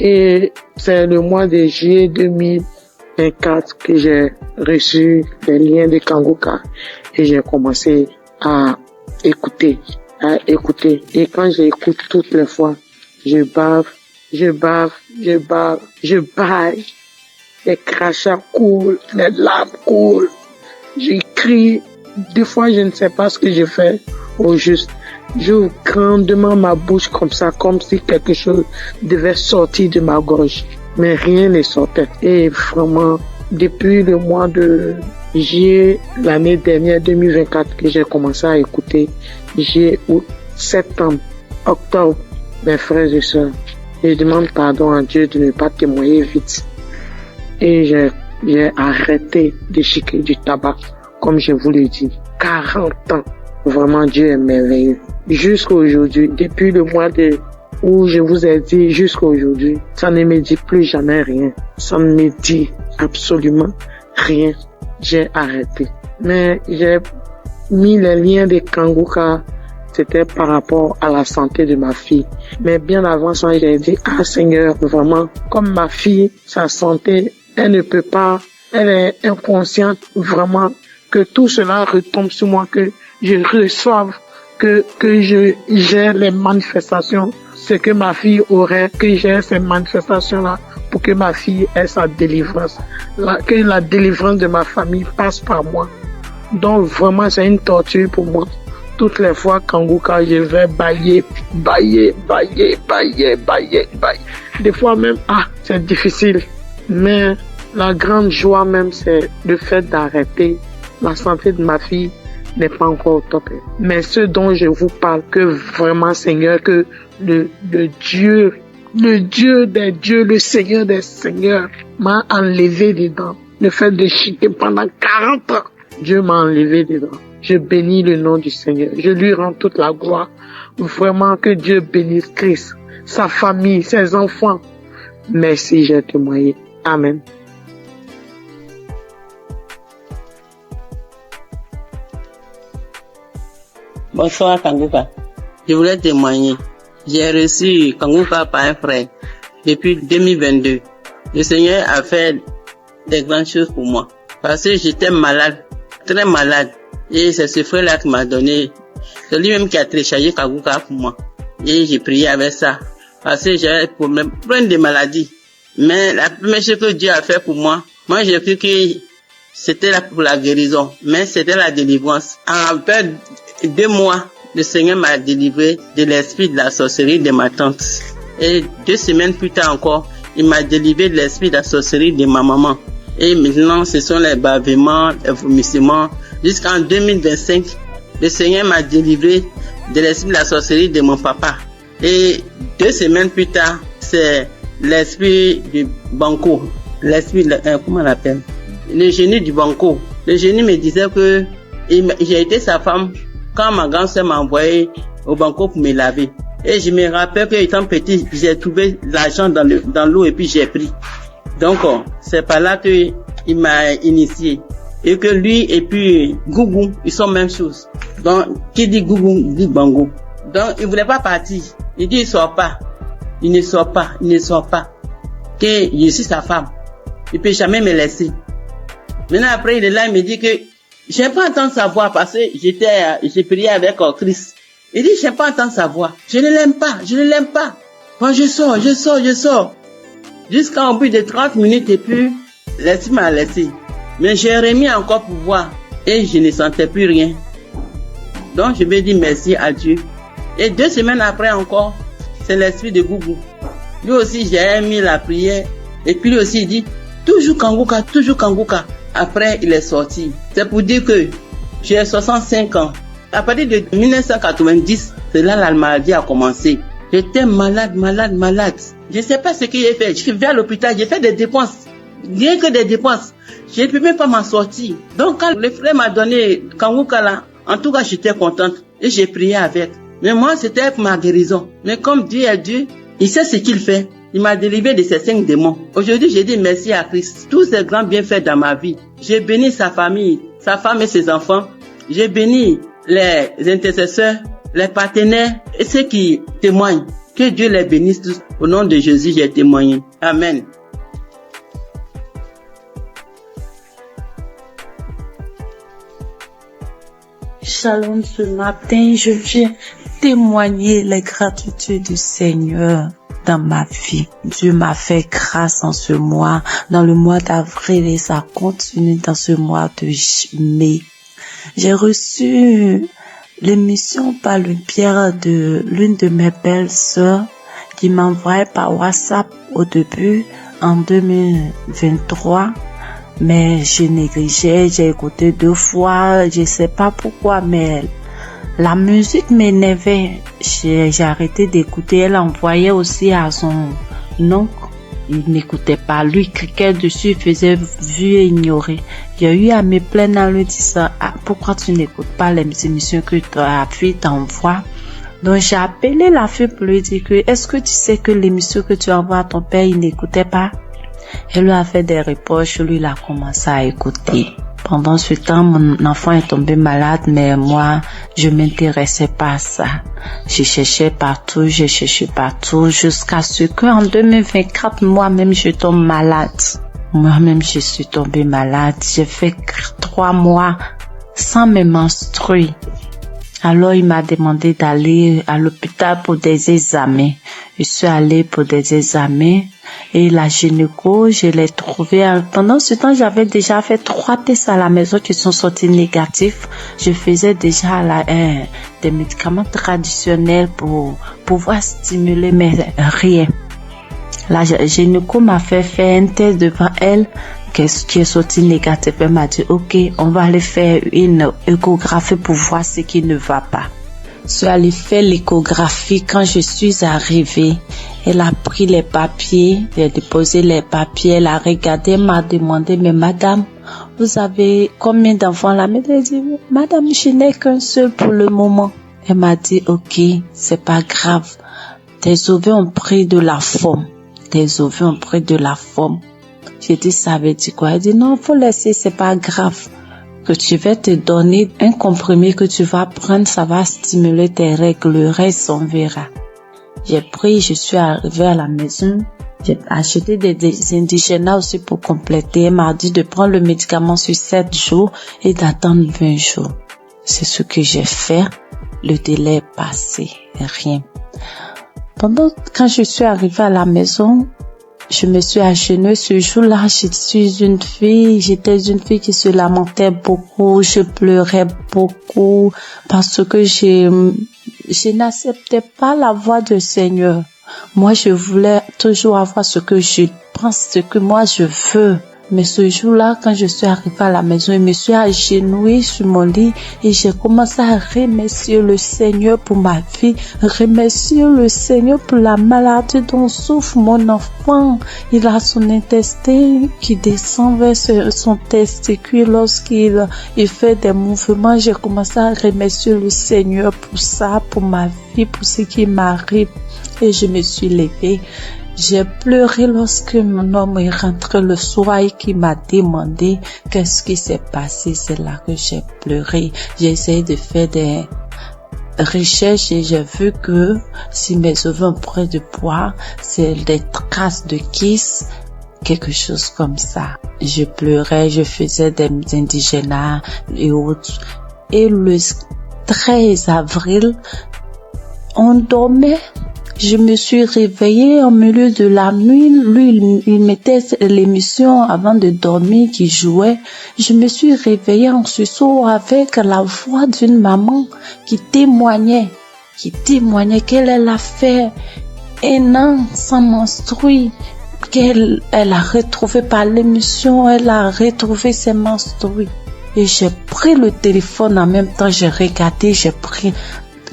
Et c'est le mois de juillet 2024 que j'ai reçu les liens de Kanguka et j'ai commencé à écouter. Et quand j'écoute toutes les fois, je bave, les crachats coulent, les larmes coulent, je crie. Des fois, je ne sais pas ce que je fais au juste. J'ouvre grandement ma bouche comme ça, comme si quelque chose devait sortir de ma gorge. Mais rien ne sortait. Et vraiment, depuis le mois de juillet, l'année dernière, 2024, que j'ai commencé à écouter, juillet, août, septembre, octobre, mes frères et sœurs, je demande pardon à Dieu de ne pas témoigner vite. Et j'ai arrêté de chiquer du tabac, comme je vous l'ai dit. 40 ans. Vraiment, Dieu est merveilleux. Jusqu'à aujourd'hui, depuis le mois où je vous ai dit jusqu'à aujourd'hui, ça ne me dit plus jamais rien. Ça ne me dit absolument rien. J'ai arrêté. Mais j'ai mis les liens de Kanguka, c'était par rapport à la santé de ma fille. Mais bien avant ça, j'ai dit, Seigneur, vraiment, comme ma fille, sa santé, elle ne peut pas, elle est inconsciente, vraiment, que tout cela retombe sur moi, que je reçoive, que j'ai les manifestations, ce que ma fille aurait, que j'ai ces manifestations-là pour que ma fille ait sa délivrance, que la délivrance de ma famille passe par moi. Donc vraiment, c'est une torture pour moi. Toutes les fois, Kanguka, je vais bailler. Des fois même, c'est difficile. Mais la grande joie même, c'est le fait d'arrêter. La santé de ma fille n'est pas encore au top. Mais ce dont je vous parle, que vraiment, Seigneur, que le Dieu des dieux, le Seigneur des seigneurs m'a enlevé dedans. Le fait de chiquer pendant 40 ans, Dieu m'a enlevé dedans. Je bénis le nom du Seigneur. Je lui rends toute la gloire. Vraiment que Dieu bénisse Christ, sa famille, ses enfants. Merci, j'ai témoigné. Amen. Bonsoir Kanguka. Je voulais témoigner. J'ai reçu Kanguka par un frère depuis 2022. Le Seigneur a fait des grandes choses pour moi. Parce que j'étais malade, très malade. Et c'est ce frère-là qui m'a donné. C'est lui-même qui a téléchargé Kanguka pour moi. Et j'ai prié avec ça. Parce que j'avais plein de maladies. Mais la première chose que Dieu a fait pour moi j'ai cru que c'était là pour la guérison, mais c'était la délivrance. En peu 2 mois, le Seigneur m'a délivré de l'esprit de la sorcellerie de ma tante. Et 2 semaines plus tard encore, il m'a délivré de l'esprit de la sorcellerie de ma maman. Et maintenant, ce sont les bavements, les vomissements. Jusqu'en 2025, le Seigneur m'a délivré de l'esprit de la sorcellerie de mon papa. Et 2 semaines plus tard, c'est l'esprit du banco. L'esprit, comment on l'appelle? Le génie du banco. Le génie me disait que j'ai été sa femme quand ma grand-sœur m'a envoyé au banco pour me laver. Et je me rappelle que étant petit, j'ai trouvé l'argent dans l'eau et puis j'ai pris. Donc, c'est par là que il m'a initié. Et que lui et puis Gougou, ils sont même chose. Donc, qui dit Gougou, dit Bango. Donc, il voulait pas partir. Il dit, il sort pas. Il ne sort pas. Que je suis sa femme. Il peut jamais me laisser. Maintenant, après, il est là, il me dit que j'aime pas entendre sa voix parce que j'ai prié avec Christ. Il dit, j'aime pas entendre sa voix. Je ne l'aime pas. Quand je sors. Jusqu'à au bout de 30 minutes et puis, l'esprit m'a laissé. Mais j'ai remis encore pour voir et je ne sentais plus rien. Donc, je vais dire merci à Dieu. Et 2 semaines après encore, c'est l'esprit de Gougou. Lui aussi, j'ai mis la prière. Et puis lui aussi, il dit, toujours Kanguka. Après, il est sorti. C'est pour dire que j'ai 65 ans. À partir de 1990, c'est là la maladie a commencé. J'étais malade. Je ne sais pas ce que j'ai fait. Je suis venu à l'hôpital, j'ai fait des dépenses. Rien que des dépenses. Je ne peux même pas m'en sortir. Donc, quand le frère m'a donné Kanguka là, en tout cas, j'étais contente. Et j'ai prié avec. Mais moi, c'était pour ma guérison. Mais comme Dieu est Dieu, il sait ce qu'il fait. Il m'a délivré de ces 5 démons. Aujourd'hui, j'ai dit merci à Christ. Tous ces grands bienfaits dans ma vie. J'ai béni sa famille, sa femme et ses enfants. J'ai béni les intercesseurs, les partenaires et ceux qui témoignent. Que Dieu les bénisse tous. Au nom de Jésus, j'ai témoigné. Amen. Shalom, ce matin, je viens témoigner les gratitudes du Seigneur dans ma vie. Dieu m'a fait grâce en ce mois, dans le mois d'avril, et ça continue dans ce mois de mai. J'ai reçu l'émission par le biais de l'une de mes belles sœurs qui m'envoyait par WhatsApp au début en 2023. Mais je négligeais, j'ai écouté 2 fois, je sais pas pourquoi, mais la musique m'énervait. J'ai arrêté d'écouter. Elle envoyait aussi à son oncle. Il n'écoutait pas. Lui, cliquait dessus, il faisait vu et ignorer. J'ai eu à me plaindre en lui disant, pourquoi tu n'écoutes pas les émissions que ta fille t'envoie? Donc, j'ai appelé la fille pour lui dire que, est-ce que tu sais que l'émission que tu envoies à ton père, il n'écoutait pas? Elle lui a fait des reproches, lui, il a commencé à écouter. Pendant ce temps, mon enfant est tombé malade, mais moi, je m'intéressais pas à ça. Je cherchais partout, jusqu'à ce qu'en 2024, moi-même, je tombe malade. Moi-même, je suis tombée malade. J'ai fait 3 mois sans me menstruer. Alors, il m'a demandé d'aller à l'hôpital pour des examens. Je suis allée pour des examens et la gynéco, je l'ai trouvée. Pendant ce temps, j'avais déjà fait 3 tests à la maison qui sont sortis négatifs. Je faisais déjà des médicaments traditionnels pour pouvoir stimuler, mais rien. La gynéco m'a fait faire un test devant elle qui est sorti négatif. Elle m'a dit, ok, on va aller faire une échographie pour voir ce qui ne va pas. Je suis allée faire l'échographie. Quand je suis arrivée, elle a pris les papiers, elle a déposé les papiers, elle a regardé, elle m'a demandé, mais madame, vous avez combien d'enfants là? Mais elle a dit, madame, je n'ai qu'un seul pour le moment. Elle m'a dit, ok, c'est pas grave. Tes ovaires ont pris de la forme. J'ai dit, ça veut dire quoi? Elle dit, non, faut laisser, c'est pas grave. Que tu vas te donner un comprimé que tu vas prendre, ça va stimuler tes règles, le reste on verra. J'ai pris, je suis arrivée à la maison, j'ai acheté des indigènes aussi pour compléter. Elle m'a dit de prendre le médicament sur 7 jours et d'attendre 20 jours. C'est ce que j'ai fait. Le délai est passé, rien. Quand je suis arrivée à la maison, je me suis agenouillée. Ce jour-là, j'étais une fille qui se lamentait beaucoup, je pleurais beaucoup parce que je n'acceptais pas la voix du Seigneur. Moi, je voulais toujours avoir ce que je pense, ce que moi je veux. Mais ce jour-là, quand je suis arrivée à la maison, je me suis agenouillée sur mon lit et j'ai commencé à remercier le Seigneur pour ma vie, remercier le Seigneur pour la maladie dont souffre mon enfant. Il a son intestin qui descend vers son testicule lorsqu'il fait des mouvements. J'ai commencé à remercier le Seigneur pour ça, pour ma vie, pour ce qui m'arrive. Et je me suis levée. J'ai pleuré lorsque mon homme est rentré le soir et qui m'a demandé qu'est-ce qui s'est passé. C'est là que j'ai pleuré. J'ai essayé de faire des recherches et j'ai vu que si mes œufs ont pris de poids, c'est des traces de kiss, quelque chose comme ça. Je pleurais, je faisais des indigénats et autres. Et le 13 avril, on dormait. Je me suis réveillée au milieu de la nuit. Lui, il mettait l'émission avant de dormir qui jouait. Je me suis réveillée en sursaut avec la voix d'une maman qui témoignait qu'elle a fait un an sans menstruer, qu'elle a retrouvé par l'émission, elle a retrouvé ses menstrues. Et j'ai pris le téléphone en même temps, j'ai regardé,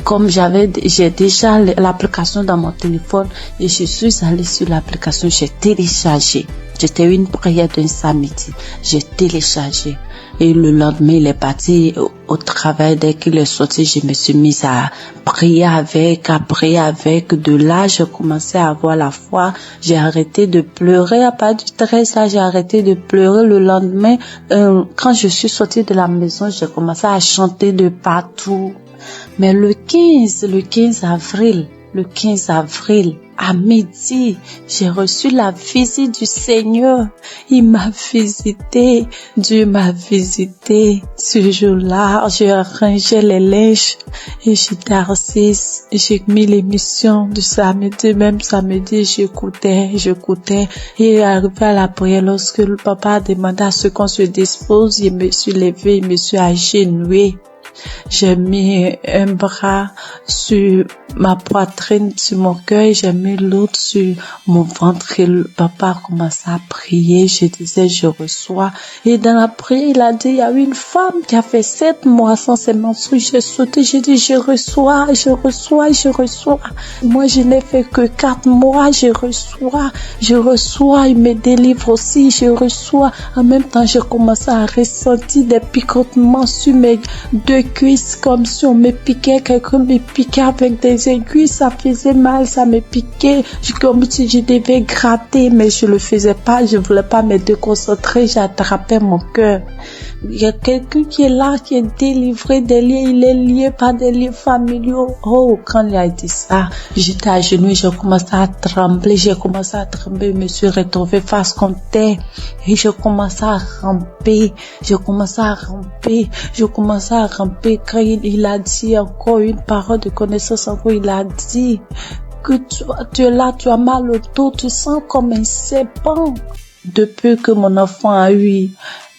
comme j'ai déjà l'application dans mon téléphone et je suis allée sur l'application, j'ai téléchargé. C'était une prière d'un samedi. J'ai téléchargé. Et le lendemain, il est parti au travail. Dès qu'il est sorti, je me suis mise à prier avec. De là, j'ai commencé à avoir la foi. J'ai arrêté de pleurer. À partir du 13, là, j'ai arrêté de pleurer. Le lendemain, quand je suis sortie de la maison, j'ai commencé à chanter de partout. Mais le 15 avril, à midi, j'ai reçu la visite du Seigneur. Il m'a visité. Dieu m'a visité. Ce jour-là, j'ai rangé les linges et j'étais assise. J'ai mis l'émission du samedi. Même samedi, j'écoutais. Et arrivé à la prière, lorsque le papa a demandé à ce qu'on se dispose, je me suis levée, je me suis agenouillée. J'ai mis un bras sur ma poitrine, sur mon cœur, j'ai mis l'autre sur mon ventre et le papa a commencé à prier. Je disais, je reçois. Et dans la prière, il a dit, il y a une femme qui a fait 7 mois sans ses menstrues. J'ai sauté, j'ai dit, je reçois. Moi, je n'ai fait que 4 mois, je reçois. Il me délivre aussi, je reçois. En même temps, j'ai commencé à ressentir des picotements sur mes 2 cuisses, comme si on me piquait, quelqu'un me piquait avec des aiguilles, ça faisait mal, ça me piquait, comme si je devais gratter, mais je le faisais pas, je voulais pas me déconcentrer, j'attrapais mon cœur. Il y a quelqu'un qui est là, qui est délivré des liens, il est lié par des liens familiaux. Oh, quand il a dit ça, j'étais à genoux, j'ai commencé à trembler, je me suis retrouvée face contre terre et je commençais à ramper quand il a dit encore une parole de connaissance, il a dit que tu es là, tu as mal au dos, tu sens comme un serpent. Depuis que mon enfant a eu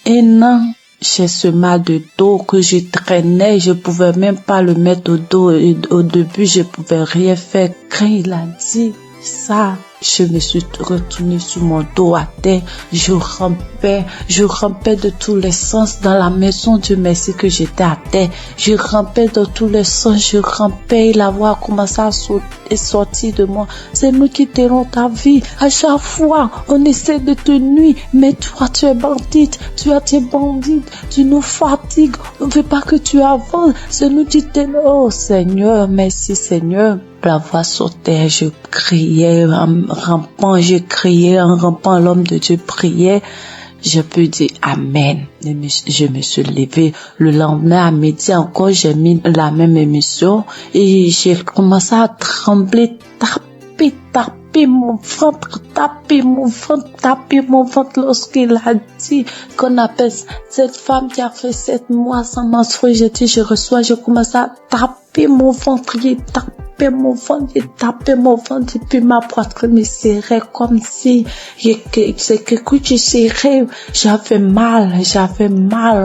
1 an, j'ai ce mal de dos que je traînais, je pouvais même pas le mettre au dos et au début je pouvais rien faire. Quand il a dit ça, je me suis retournée sur mon dos à terre, je rampais de tous les sens dans la maison. Dieu merci que j'étais à terre, je rampais dans tous les sens, et la voix a commencé à sortir de moi. C'est nous qui t'aurons ta vie. À chaque fois, on essaie de te nuire, mais toi, tu es bandite, tu nous fatigues, on ne veut pas que tu avances, c'est nous qui t'aimons. Oh Seigneur, merci Seigneur. La voix sautait, je criais en rampant, l'homme de Dieu priait. Je peux dire Amen. Je me suis levée. Le lendemain à midi encore, j'ai mis la même émission et j'ai commencé à trembler, taper mon ventre lorsqu'il a dit qu'on appelle cette femme qui a fait 7 mois sans menstruer. J'ai dit je reçois, je commence à taper mon ventre, tapé mon ventre, et puis ma poitrine me serrait comme si c'est que tu serrais. J'avais mal,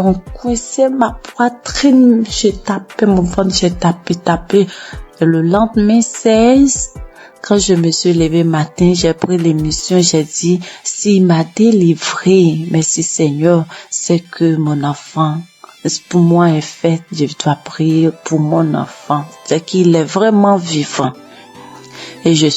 on coinçait ma poitrine, j'ai tapé mon ventre, j'ai tapé. Et le lendemain 16, quand je me suis levée matin, j'ai pris l'émission, j'ai dit, s'il m'a délivré, merci Seigneur, c'est que mon enfant, pour moi est fait, je dois prier pour mon enfant, c'est qu'il est vraiment vivant. Et j'ai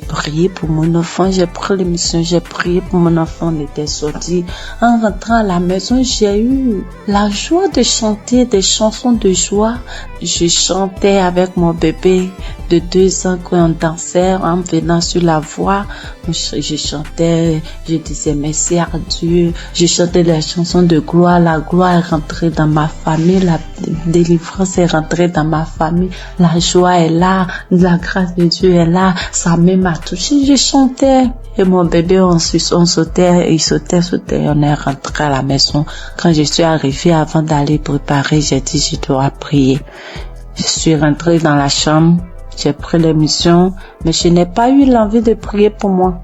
prié pour mon enfant, j'ai pris l'émission, j'ai prié pour mon enfant, on était sorti. En rentrant à la maison, j'ai eu la joie de chanter des chansons de joie. Je chantais avec mon bébé de 2 ans quand on dansait en venant sur la voie. Je chantais, je disais merci à Dieu. Je chantais des chansons de gloire. La gloire est rentrée dans ma famille. La délivrance est rentrée dans ma famille. La joie est là. La grâce de Dieu est là. Sa main m'a touché. Je chantais. Et mon bébé, on sautait. Il sautait. On est rentré à la maison. Quand je suis arrivée, avant d'aller préparer, j'ai dit, je dois prier. Je suis rentrée dans la chambre. J'ai pris l'émission, mais je n'ai pas eu l'envie de prier pour moi.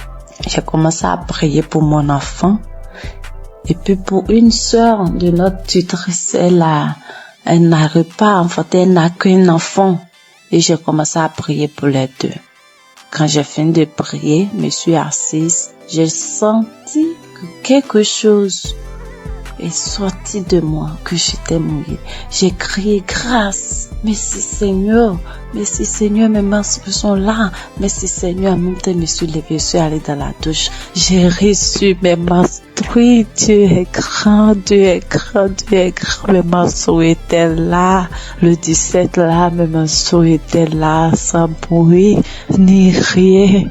J'ai commencé à prier pour mon enfant. Et puis pour une sœur de notre tutrice, elle n'arrive pas à enfanter, elle n'a qu'un enfant. Et j'ai commencé à prier pour les deux. Quand j'ai fini de prier, je me suis assise, j'ai senti que quelque chose est sorti de moi, que j'étais mouillée. J'ai crié grâce. Merci Seigneur, mes menstrues sont là. Merci Seigneur, en même temps, je me suis levée, je suis allée dans la douche. J'ai reçu mes menstrues. Dieu est grand. Mes menstrues étaient là. Le 17 là, mes menstrues étaient là, sans bruit, ni rien.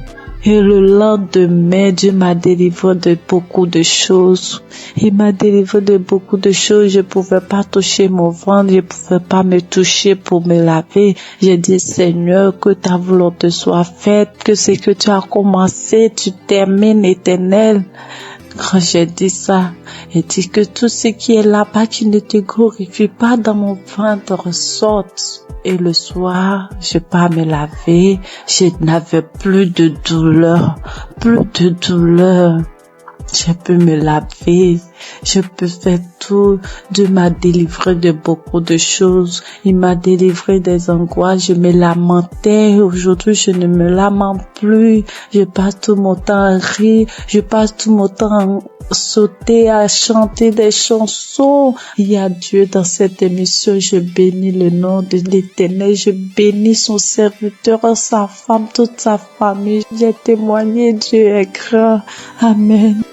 Et le lendemain, Dieu m'a délivré de beaucoup de choses. Il m'a délivré de beaucoup de choses. Je pouvais pas toucher mon ventre. Je pouvais pas me toucher pour me laver. J'ai dit, Seigneur, que ta volonté soit faite. Que ce que tu as commencé, tu termines, Éternel. Quand j'ai dit ça, j'ai dit que tout ce qui est là-bas qui ne te glorifie pas dans mon ventre sorte. Et le soir, je pas me laver, je n'avais plus de douleur. Je peux me laver, je peux faire tout. Dieu m'a délivré de beaucoup de choses. Il m'a délivré des angoisses. Je me lamentais. Aujourd'hui, je ne me lamente plus. Je passe tout mon temps à rire. Je passe tout mon temps à sauter, à chanter des chansons. Il y a Dieu dans cette émission. Je bénis le nom de l'Éternel. Je bénis son serviteur, sa femme, toute sa famille. J'ai témoigné. Dieu est grand. Amen.